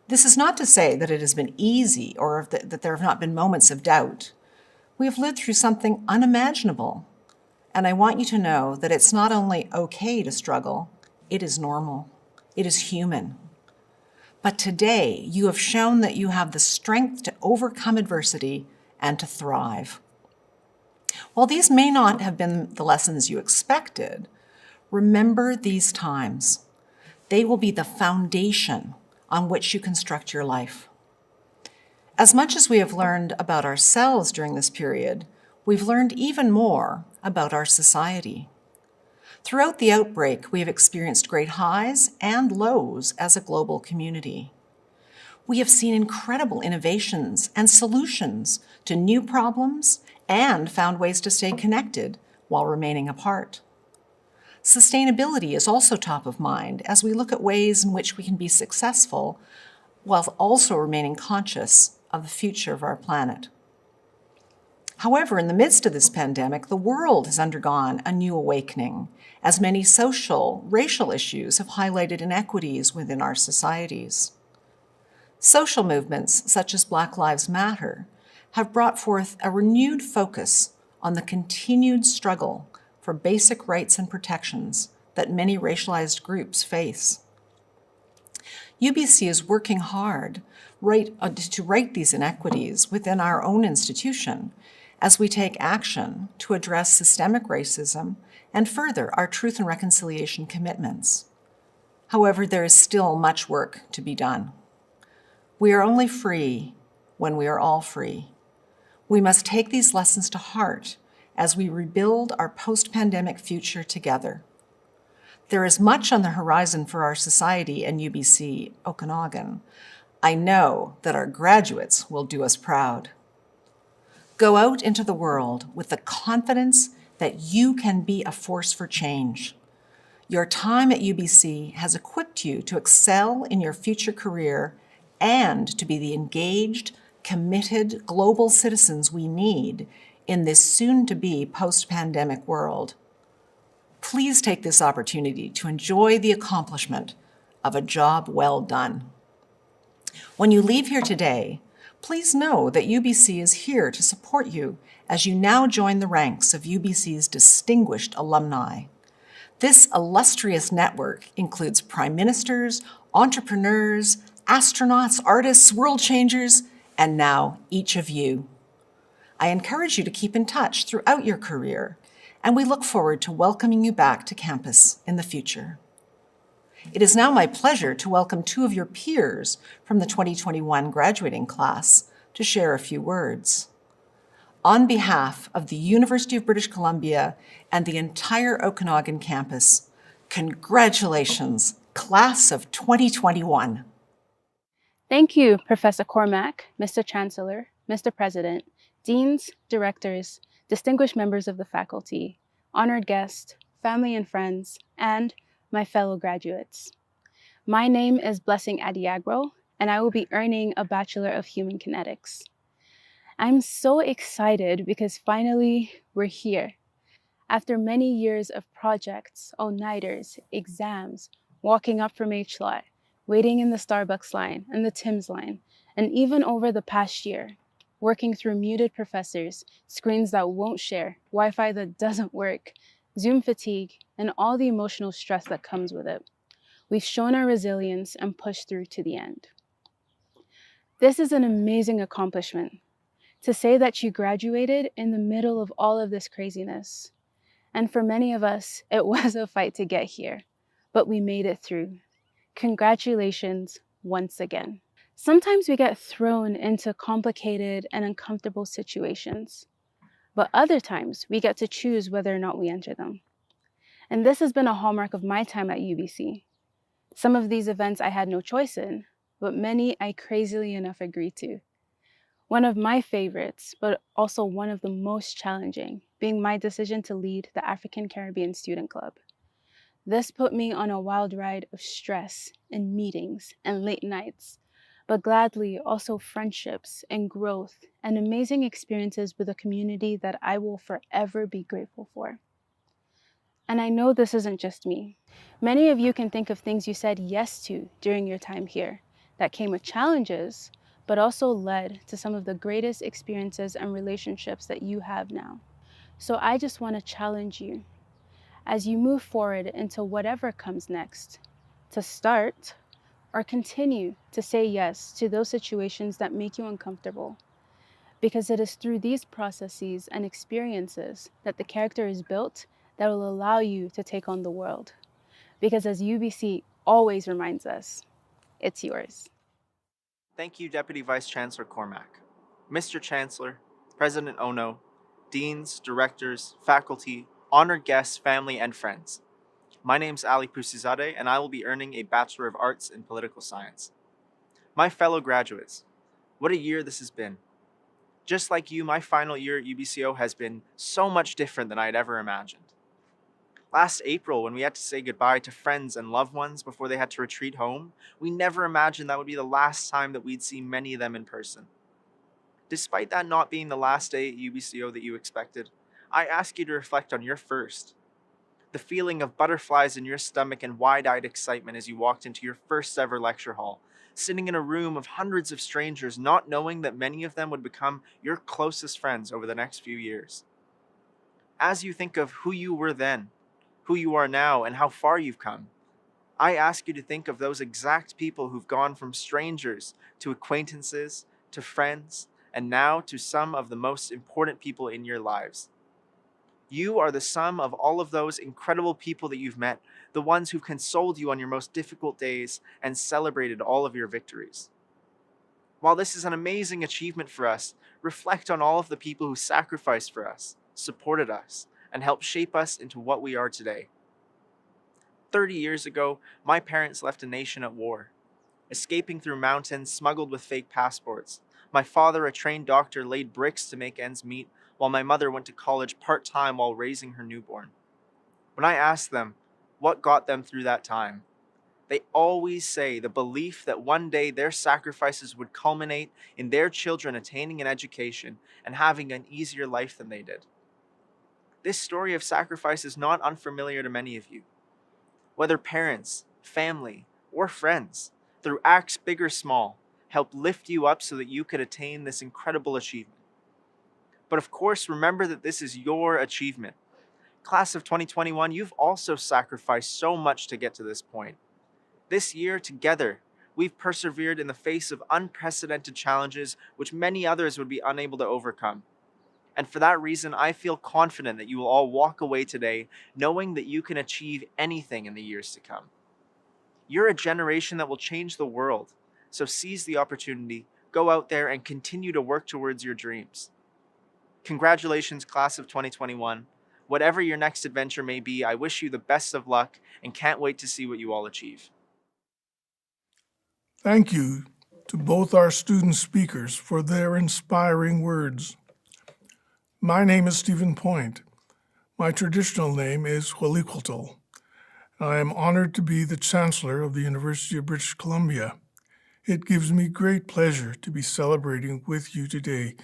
This is not to say that it has been easy or that there have not been moments of doubt. We have lived through something unimaginable, and I want you to know that it's not only okay to struggle, it is normal, it is human. But today, you have shown that you have the strength to overcome adversity and to thrive. While these may not have been the lessons you expected, remember these times. They will be the foundation on which you construct your life. As much as we have learned about ourselves during this period, we've learned even more about our society. Throughout the outbreak, we have experienced great highs and lows as a global community. We have seen incredible innovations and solutions to new problems and found ways to stay connected while remaining apart. Sustainability is also top of mind as we look at ways in which we can be successful while also remaining conscious of the future of our planet. However, in the midst of this pandemic, the world has undergone a new awakening as many social, racial issues have highlighted inequities within our societies. Social movements such as Black Lives Matter have brought forth a renewed focus on the continued struggle for basic rights and protections that many racialized groups face. UBC is working hard to right these inequities within our own institution as we take action to address systemic racism and further our truth and reconciliation commitments. However, there is still much work to be done. We are only free when we are all free. We must take these lessons to heart as we rebuild our post-pandemic future together. There is much on the horizon for our society and UBC Okanagan. I know that our graduates will do us proud. Go out into the world with the confidence that you can be a force for change. Your time at UBC has equipped you to excel in your future career and to be the engaged, committed global citizens we need in this soon-to-be post-pandemic world. Please take this opportunity to enjoy the accomplishment of a job well done. When you leave here today, please know that UBC is here to support you as you now join the ranks of UBC's distinguished alumni. This illustrious network includes prime ministers, entrepreneurs, astronauts, artists, world changers, and now each of you. I encourage you to keep in touch throughout your career, and we look forward to welcoming you back to campus in the future. It is now my pleasure to welcome two of your peers from the 2021 graduating class to share a few words. On behalf of the University of British Columbia and the entire Okanagan campus, congratulations, class of 2021. Thank you, Professor Cormack, Mr. Chancellor, Mr. President, deans, directors, distinguished members of the faculty, honored guests, family and friends, and my fellow graduates. My name is Blessing Adiagro, and I will be earning a Bachelor of Human Kinetics. I'm so excited because finally we're here. After many years of projects, all-nighters, exams, walking up from H-Lot, waiting in the Starbucks line and the Tim's line, and even over the past year, working through muted professors, screens that won't share, Wi-Fi that doesn't work, Zoom fatigue, and all the emotional stress that comes with it. We've shown our resilience and pushed through to the end. This is an amazing accomplishment. To say that you graduated in the middle of all of this craziness. And for many of us, it was a fight to get here, but we made it through. Congratulations once again. Sometimes we get thrown into complicated and uncomfortable situations, but other times we get to choose whether or not we enter them. And this has been a hallmark of my time at UBC. Some of these events I had no choice in, but many I crazily enough agreed to. One of my favorites, but also one of the most challenging, being my decision to lead the African Caribbean Student Club. This put me on a wild ride of stress and meetings and late nights, but gladly also friendships and growth and amazing experiences with a community that I will forever be grateful for. And I know this isn't just me. Many of you can think of things you said yes to during your time here that came with challenges, but also led to some of the greatest experiences and relationships that you have now. So I just want to challenge you as you move forward into whatever comes next, to start or continue to say yes to those situations that make you uncomfortable. Because it is through these processes and experiences that the character is built that will allow you to take on the world. Because as UBC always reminds us, it's yours. Thank you, Deputy Vice Chancellor Cormack. Mr. Chancellor, President Ono, deans, directors, faculty, honored guests, family, and friends. My name's Ali Pusizade, and I will be earning a Bachelor of Arts in Political Science. My fellow graduates, what a year this has been. Just like you, my final year at UBCO has been so much different than I had ever imagined. Last April, when we had to say goodbye to friends and loved ones before they had to retreat home, we never imagined that would be the last time that we'd see many of them in person. Despite that not being the last day at UBCO that you expected, I ask you to reflect on your first. The feeling of butterflies in your stomach and wide-eyed excitement as you walked into your first ever lecture hall, sitting in a room of hundreds of strangers, not knowing that many of them would become your closest friends over the next few years. As you think of who you were then, who you are now, and how far you've come, I ask you to think of those exact people who've gone from strangers to acquaintances, to friends, and now to some of the most important people in your lives. You are the sum of all of those incredible people that you've met, the ones who've consoled you on your most difficult days and celebrated all of your victories. While this is an amazing achievement for us, reflect on all of the people who sacrificed for us, supported us, and helped shape us into what we are today. 30 years ago, my parents left a nation at war. Escaping through mountains smuggled with fake passports, my father, a trained doctor, laid bricks to make ends meet, while my mother went to college part-time while raising her newborn. When I ask them what got them through that time, they always say the belief that one day their sacrifices would culminate in their children attaining an education and having an easier life than they did. This story of sacrifice is not unfamiliar to many of you. Whether parents, family, or friends, through acts big or small, helped lift you up so that you could attain this incredible achievement. But of course, remember that this is your achievement. Class of 2021, you've also sacrificed so much to get to this point. This year, together, We've persevered in the face of unprecedented challenges which many others would be unable to overcome. And for that reason, I feel confident that you will all walk away today knowing that you can achieve anything in the years to come. You're a generation that will change the world, so seize the opportunity, go out there and continue to work towards your dreams. Congratulations, class of 2021. Whatever your next adventure may be, I wish you the best of luck and can't wait to see what you all achieve. Thank you to both our student speakers for their inspiring words. My name is Stephen Point. My traditional name is Hualiquatl. I am honored to be the Chancellor of the University of British Columbia. It gives me great pleasure to be celebrating with you today,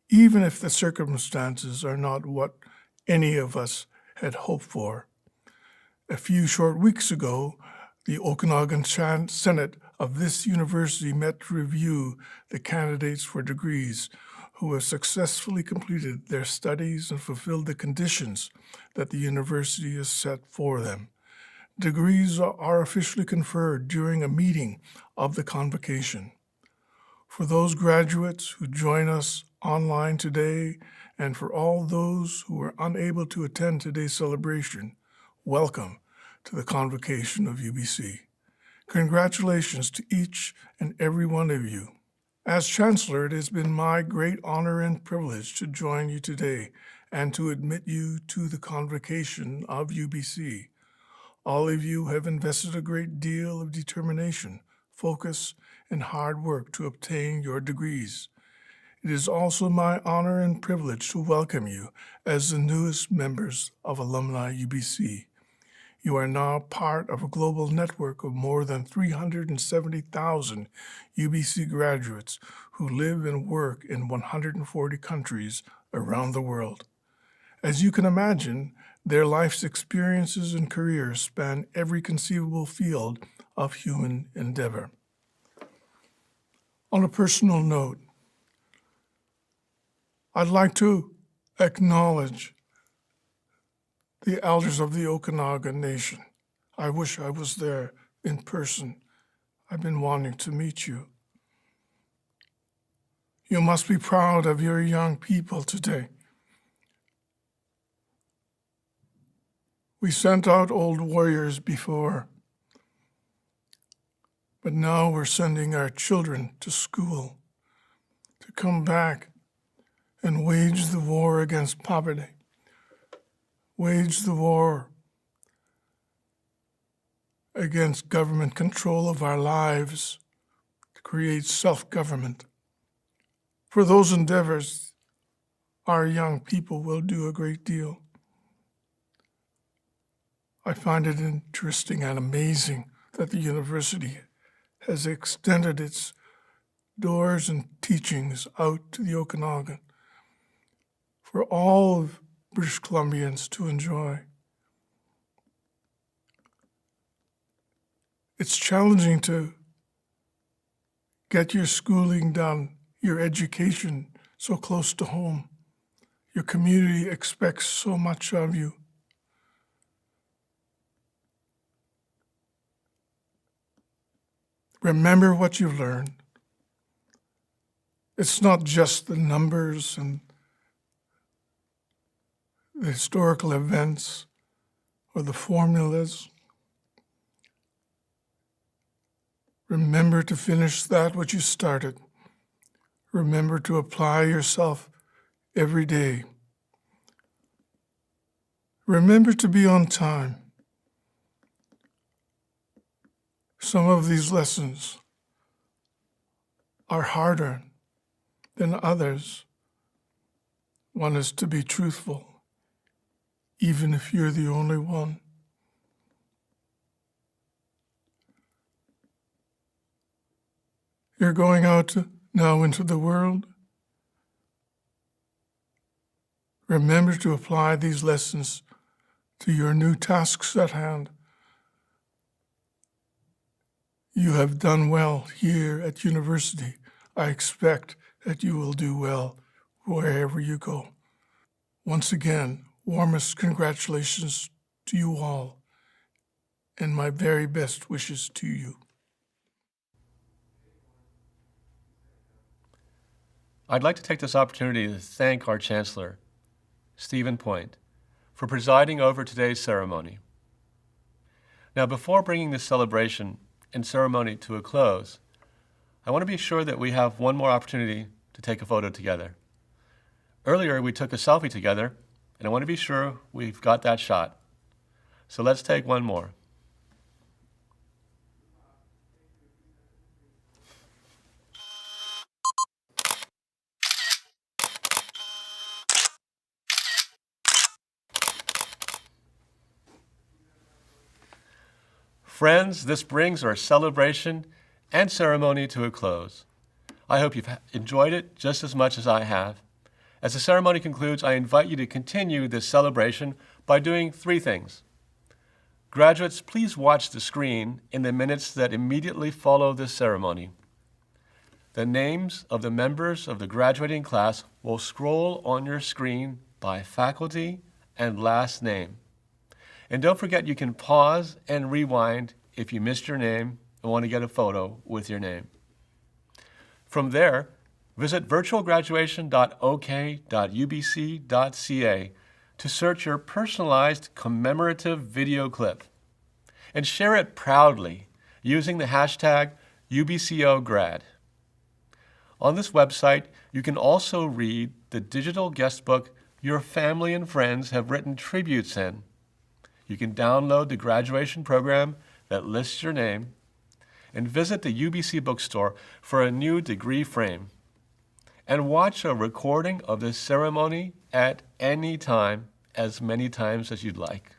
even if the circumstances are not what any of us had hoped for. A few short weeks ago, the Okanagan Senate of this university met to review the candidates for degrees who have successfully completed their studies and fulfilled the conditions that the university has set for them. Degrees are officially conferred during a meeting of the convocation. For those graduates who join us online today, and for all those who are unable to attend today's celebration, welcome to the convocation of UBC. Congratulations to each and every one of you. As Chancellor, it has been my great honor and privilege to join you today and to admit you to the convocation of UBC. All of you have invested a great deal of determination, focus, and hard work to obtain your degrees. It is also my honor and privilege to welcome you as the newest members of Alumni UBC. You are now part of a global network of more than 370,000 UBC graduates who live and work in 140 countries around the world. As you can imagine, their life's experiences and careers span every conceivable field of human endeavor. On a personal note, I'd like to acknowledge the elders of the Okanagan Nation. I wish I was there in person. I've been wanting to meet you. You must be proud of your young people today. We sent out old warriors before, but now we're sending our children to school to come back and wage the war against poverty, wage the war against government control of our lives, to create self-government. For those endeavors, our young people will do a great deal. I find it interesting and amazing that the university has extended its doors and teachings out to the Okanagan for all of British Columbians to enjoy. It's challenging to get your schooling done, your education so close to home. Your community expects so much of you. Remember what you've learned. It's not just the numbers and the historical events or the formulas. Remember to finish that which you started. Remember to apply yourself every day. Remember to be on time. Some of these lessons are harder than others. One is to be truthful, even if you're the only one. You're going out now into the world. Remember to apply these lessons to your new tasks at hand. You have done well here at university. I expect that you will do well wherever you go. Once again, warmest congratulations to you all, and my very best wishes to you. I'd like to take this opportunity to thank our Chancellor, Stephen Point, for presiding over today's ceremony. Now, before bringing this celebration and ceremony to a close, I want to be sure that we have one more opportunity to take a photo together. Earlier, we took a selfie together, and I want to be sure we've got that shot. So let's take one more. Friends, this brings our celebration and ceremony to a close. I hope you've enjoyed it just as much as I have. As the ceremony concludes, I invite you to continue this celebration by doing 3 things. Graduates, please watch the screen in the minutes that immediately follow this ceremony. The names of the members of the graduating class will scroll on your screen by faculty and last name. And don't forget, you can pause and rewind if you missed your name and want to get a photo with your name. From there, visit virtualgraduation.ok.ubc.ca to search your personalized commemorative video clip and share it proudly using the hashtag UBCOgrad. On this website, you can also read the digital guestbook your family and friends have written tributes in. You can download the graduation program that lists your name and visit the UBC bookstore for a new degree frame and watch a recording of this ceremony at any time, as many times as you'd like.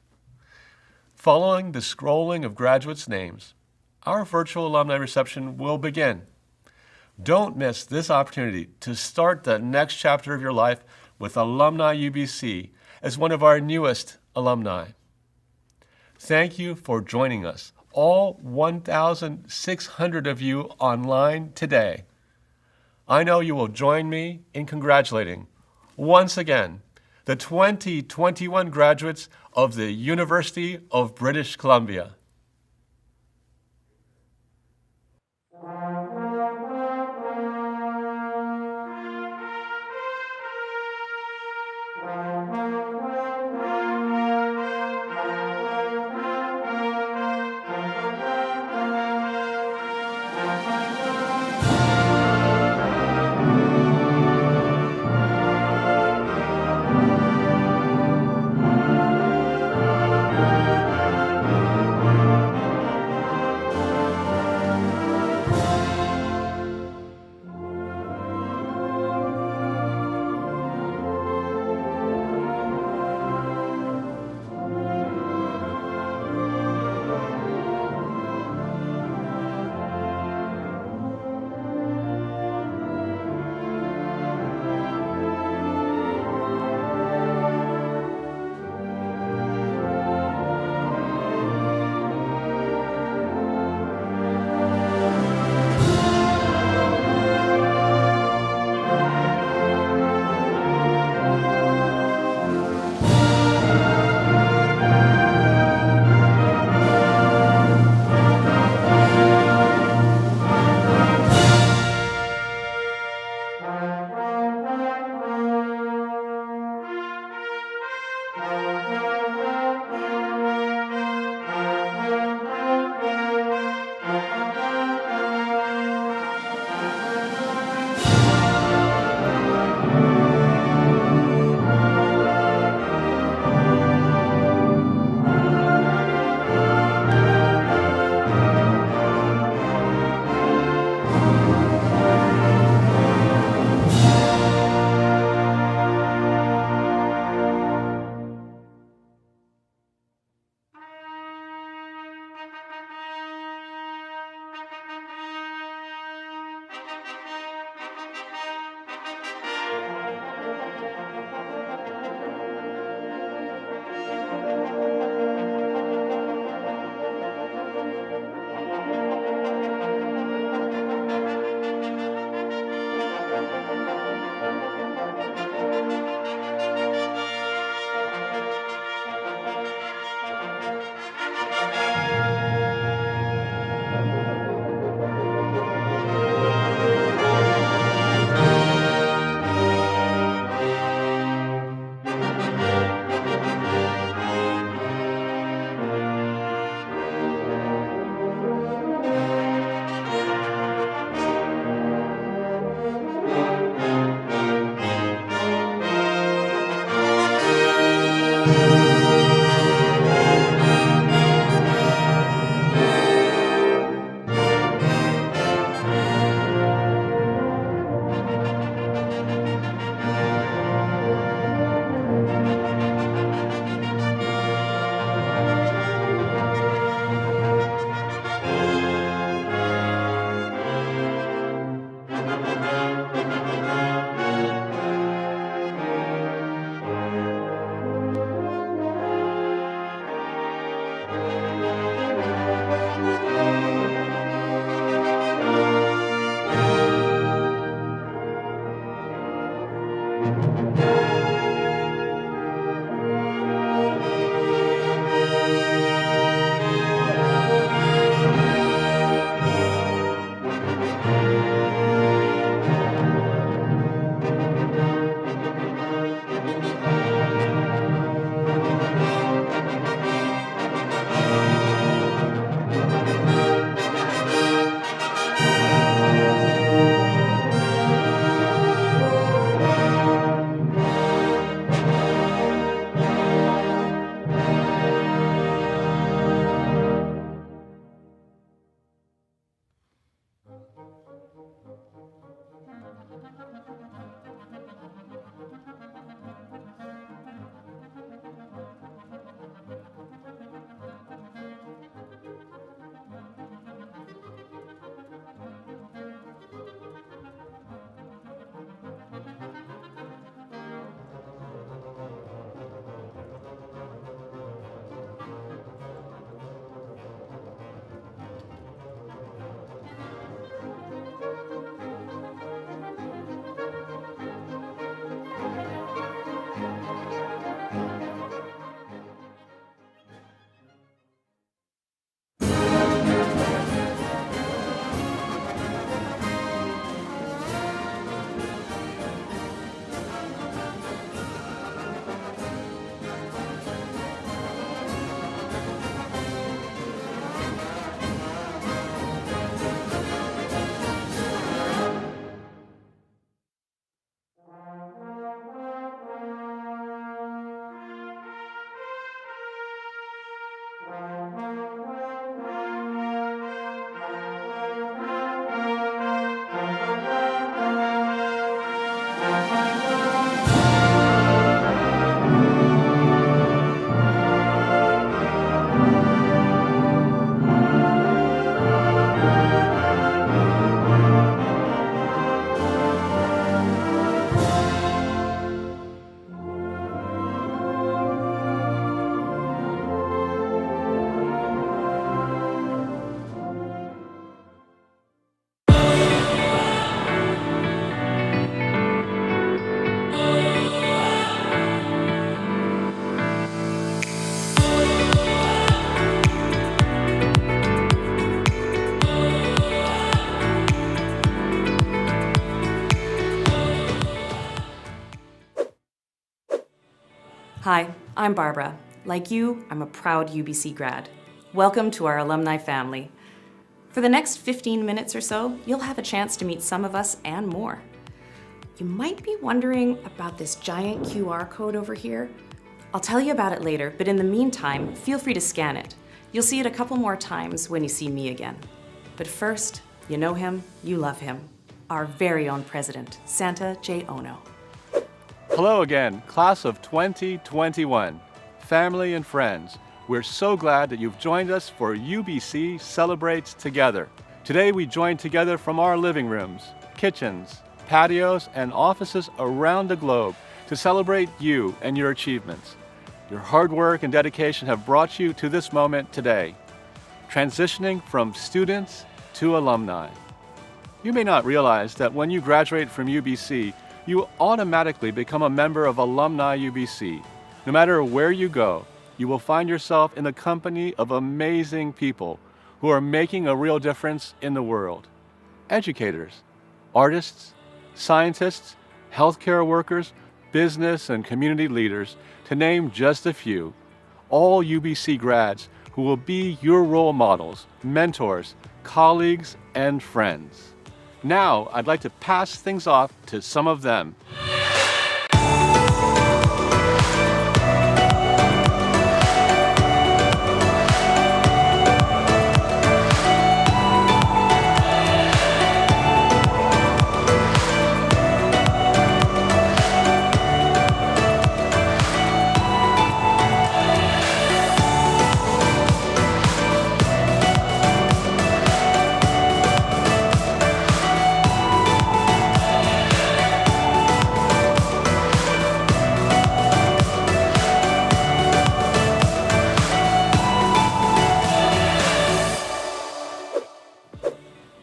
Following the scrolling of graduates' names, our virtual alumni reception will begin. Don't miss this opportunity to start the next chapter of your life with Alumni UBC as one of our newest alumni. Thank you for joining us, all 1,600 of you online today. I know you will join me in congratulating, once again, the 2021 graduates of the University of British Columbia. Hi, I'm Barbara. Like you, I'm a proud UBC grad. Welcome to our alumni family. For the next 15 minutes or so, you'll have a chance to meet some of us and more. You might be wondering about this giant QR code over here. I'll tell you about it later, but in the meantime, feel free to scan it. You'll see it a couple more times when you see me again. But first, you know him, you love him. Our very own president, Santa J. Ono. Hello again, class of 2021. Family and friends, we're so glad that you've joined us for UBC Celebrates Together. Today we join together from our living rooms, kitchens, patios, and offices around the globe to celebrate you and your achievements. Your hard work and dedication have brought you to this moment today, transitioning from students to alumni. You may not realize that when you graduate from UBC, you automatically become a member of Alumni UBC. No matter where you go, you will find yourself in the company of amazing people who are making a real difference in the world. Educators, artists, scientists, healthcare workers, business and community leaders, to name just a few, all UBC grads who will be your role models, mentors, colleagues, and friends. Now, I'd like to pass things off to some of them.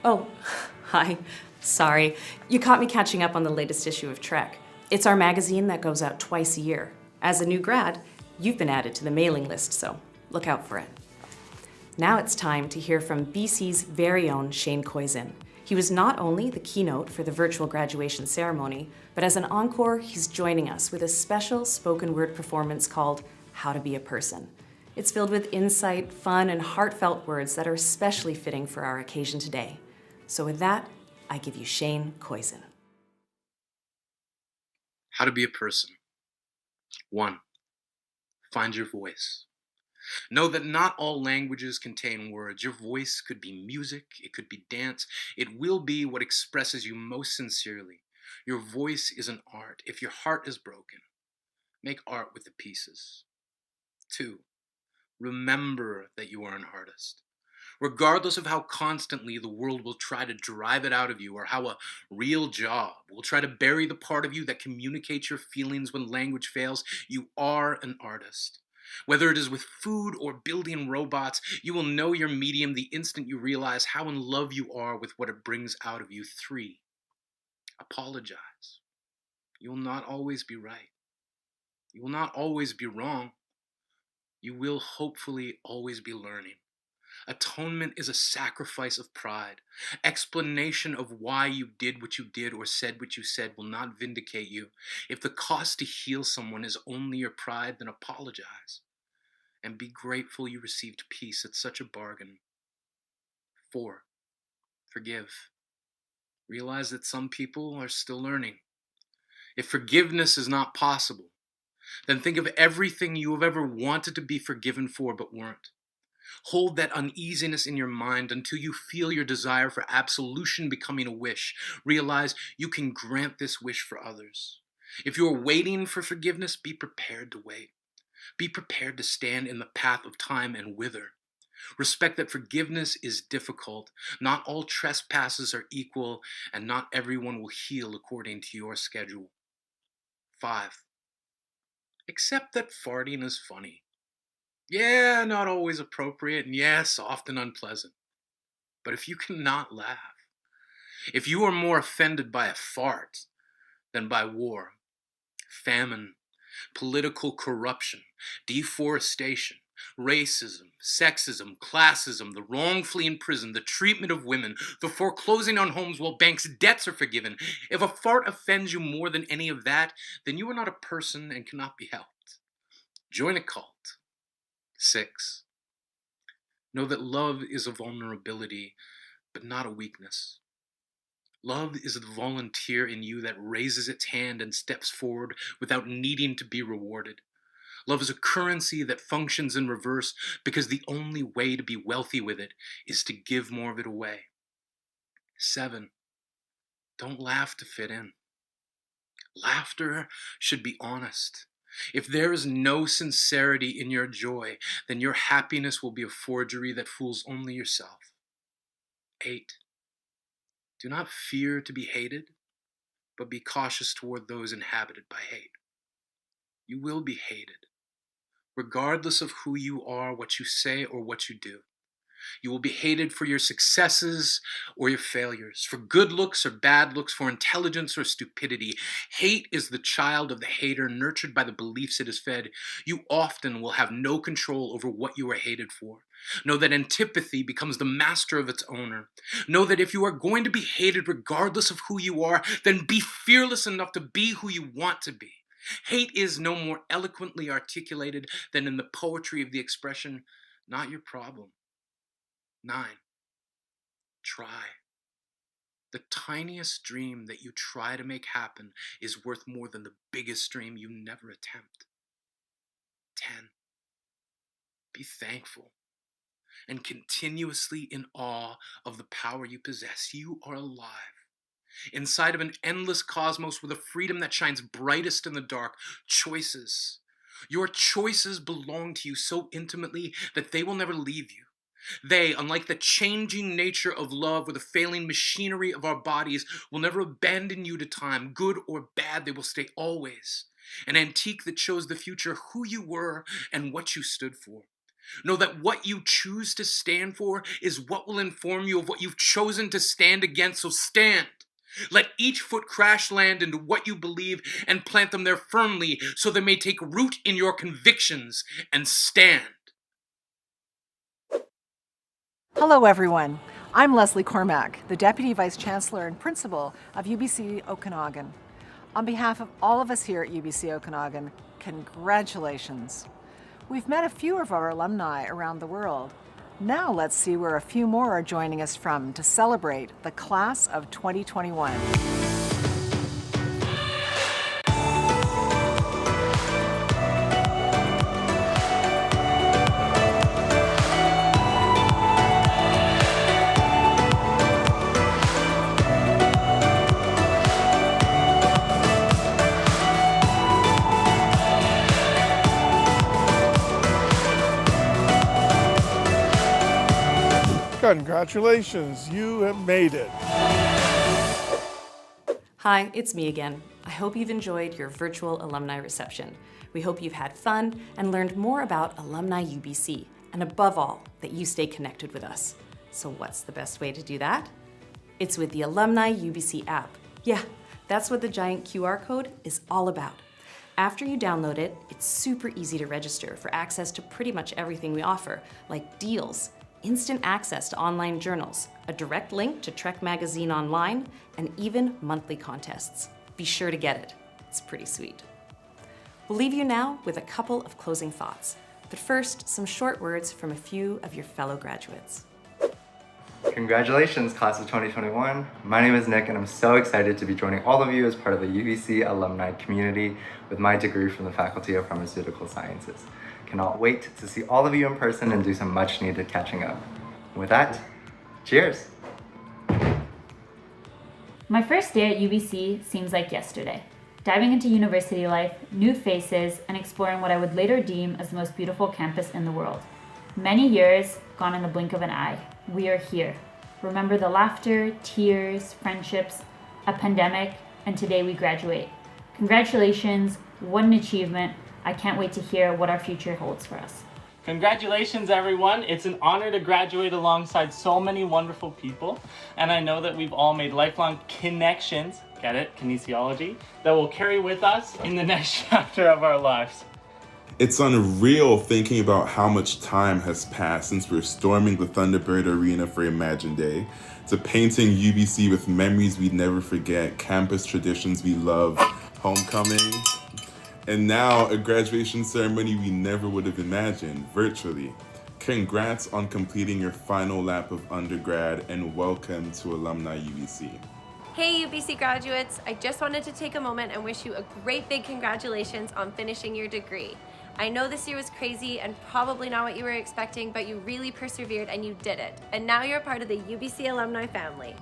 Oh, hi. Sorry. You caught me catching up on the latest issue of Trek. It's our magazine that goes out twice a year. As a new grad, you've been added to the mailing list, so look out for it. Now it's time to hear from BC's very own Shane Koizin. He was not only the keynote for the virtual graduation ceremony, but as an encore, he's joining us with a special spoken word performance called How to Be a Person. It's filled with insight, fun, and heartfelt words that are especially fitting for our occasion today. So with that, I give you Shane Koizin. How to be a person. 1. Find your voice. Know that not all languages contain words. Your voice could be music, it could be dance. It will be what expresses you most sincerely. Your voice is an art. If your heart is broken, make art with the pieces. 2. Remember that you are an artist. Regardless of how constantly the world will try to drive it out of you, or how a real job will try to bury the part of you that communicates your feelings when language fails, you are an artist. Whether it is with food or building robots, you will know your medium the instant you realize how in love you are with what it brings out of you. 3. Apologize. You will not always be right. You will not always be wrong. You will hopefully always be learning. Atonement is a sacrifice of pride. Explanation of why you did what you did or said what you said will not vindicate you. If the cost to heal someone is only your pride, then apologize. And be grateful you received peace at such a bargain. 4. Forgive. Realize that some people are still learning. If forgiveness is not possible, then think of everything you have ever wanted to be forgiven for but weren't. Hold that uneasiness in your mind until you feel your desire for absolution becoming a wish. Realize you can grant this wish for others. If you're waiting for forgiveness, be prepared to wait. Be prepared to stand in the path of time and wither. Respect that forgiveness is difficult. Not all trespasses are equal, and not everyone will heal according to your schedule. 5. Accept that farting is funny. Yeah, not always appropriate, and yes, often unpleasant. But if you cannot laugh, if you are more offended by a fart than by war, famine, political corruption, deforestation, racism, sexism, classism, the wrongfully imprisoned, the treatment of women, the foreclosing on homes while banks' debts are forgiven, if a fart offends you more than any of that, then you are not a person and cannot be helped. Join a cult. 6. Know that love is a vulnerability, but not a weakness. Love is the volunteer in you that raises its hand and steps forward without needing to be rewarded. Love is a currency that functions in reverse because the only way to be wealthy with it is to give more of it away. 7. Don't laugh to fit in. Laughter should be honest. If there is no sincerity in your joy, then your happiness will be a forgery that fools only yourself. 8. Do not fear to be hated, but be cautious toward those inhabited by hate. You will be hated, regardless of who you are, what you say, or what you do. You will be hated for your successes or your failures, for good looks or bad looks, for intelligence or stupidity. Hate is the child of the hater, nurtured by the beliefs it is fed. You often will have no control over what you are hated for. Know that antipathy becomes the master of its owner. Know that if you are going to be hated regardless of who you are, then be fearless enough to be who you want to be. Hate is no more eloquently articulated than in the poetry of the expression, "Not your problem." 9. Try. The tiniest dream that you try to make happen is worth more than the biggest dream you never attempt. 10. Be thankful and continuously in awe of the power you possess. You are alive, inside of an endless cosmos with a freedom that shines brightest in the dark. Choices. Your choices belong to you so intimately that they will never leave you. They, unlike the changing nature of love or the failing machinery of our bodies, will never abandon you to time. Good or bad, they will stay always. An antique that shows the future, who you were and what you stood for. Know that what you choose to stand for is what will inform you of what you've chosen to stand against, so stand. Let each foot crash land into what you believe and plant them there firmly so they may take root in your convictions and stand. Hello, everyone. I'm Leslie Cormack, the Deputy Vice Chancellor and Principal of UBC Okanagan. On behalf of all of us here at UBC Okanagan, congratulations. We've met a few of our alumni around the world. Now let's see where a few more are joining us from to celebrate the class of 2021. Congratulations, you have made it. Hi, it's me again. I hope you've enjoyed your virtual alumni reception. We hope you've had fun and learned more about Alumni UBC, and above all, that you stay connected with us. So what's the best way to do that? It's with the Alumni UBC app. Yeah, that's what the giant QR code is all about. After you download it, it's super easy to register for access to pretty much everything we offer, like deals, instant access to online journals, a direct link to Trek magazine online, and even monthly contests. Be sure to get it. It's pretty sweet. We'll leave you now with a couple of closing thoughts. But first, some short words from a few of your fellow graduates. Congratulations, class of 2021. My name is Nick, and I'm so excited to be joining all of you as part of the UBC alumni community with my degree from the Faculty of Pharmaceutical Sciences. Cannot wait to see all of you in person and do some much needed catching up. With that, cheers. My first day at UBC seems like yesterday. Diving into university life, new faces, and exploring what I would later deem as the most beautiful campus in the world. Many years gone in the blink of an eye. We are here. Remember the laughter, tears, friendships, a pandemic, and today we graduate. Congratulations, what an achievement. I can't wait to hear what our future holds for us. Congratulations, everyone. It's an honor to graduate alongside so many wonderful people, and I know that we've all made lifelong connections, get it, kinesiology, that will carry with us in the next chapter of our lives. It's unreal thinking about how much time has passed since we were storming the Thunderbird Arena for Imagine Day, to painting UBC with memories we'd never forget, campus traditions we love, homecoming, And now a graduation ceremony we never would have imagined, virtually. Congrats on completing your final lap of undergrad and welcome to Alumni UBC. Hey UBC graduates, I just wanted to take a moment and wish you a great big congratulations on finishing your degree. I know this year was crazy and probably not what you were expecting, but you really persevered and you did it. And now you're part of the UBC alumni family.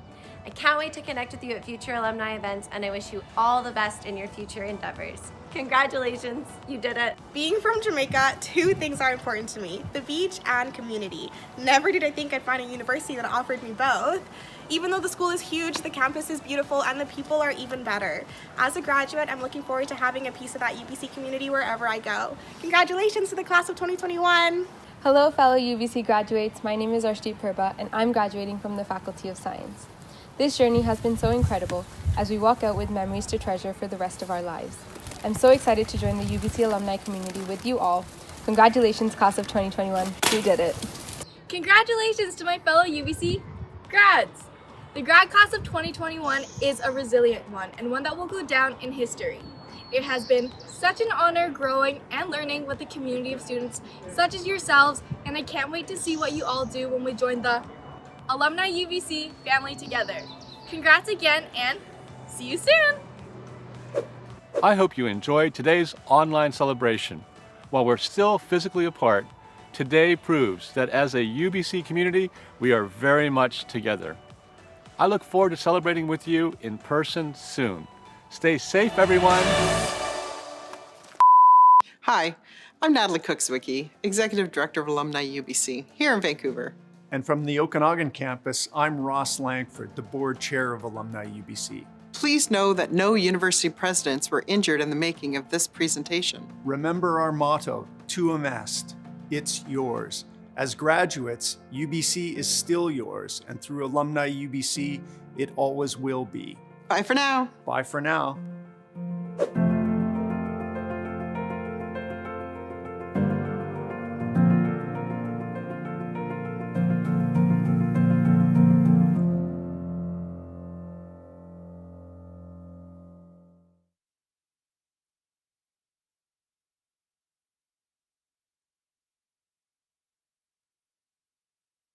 I can't wait to connect with you at future alumni events, and I wish you all the best in your future endeavors. Congratulations, you did it. Being from Jamaica, two things are important to me: the beach and community. Never did I think I'd find a university that offered me both. Even though the school is huge, the campus is beautiful, and the people are even better. As a graduate, I'm looking forward to having a piece of that UBC community wherever I go. Congratulations to the class of 2021. Hello fellow UBC graduates, my name is Arshdeep Purba and I'm graduating from the Faculty of Science. This journey has been so incredible as we walk out with memories to treasure for the rest of our lives. I'm so excited to join the UBC alumni community with you all. Congratulations class of 2021, you did it. Congratulations to my fellow UBC grads. The grad class of 2021 is a resilient one and one that will go down in history. It has been such an honor growing and learning with a community of students such as yourselves, and I can't wait to see what you all do when we join the Alumni UBC family together. Congrats again and see you soon! I hope you enjoyed today's online celebration. While we're still physically apart, today proves that as a UBC community, we are very much together. I look forward to celebrating with you in person soon. Stay safe, everyone. Hi, I'm Natalie Cookswicki, Executive Director of Alumni UBC here in Vancouver. And from the Okanagan campus, I'm Ross Langford, the Board Chair of Alumni UBC. Please know that no university presidents were injured in the making of this presentation. Remember our motto, Tuum Est, it's yours. As graduates, UBC is still yours, and through Alumni UBC, it always will be. Bye for now. Bye for now.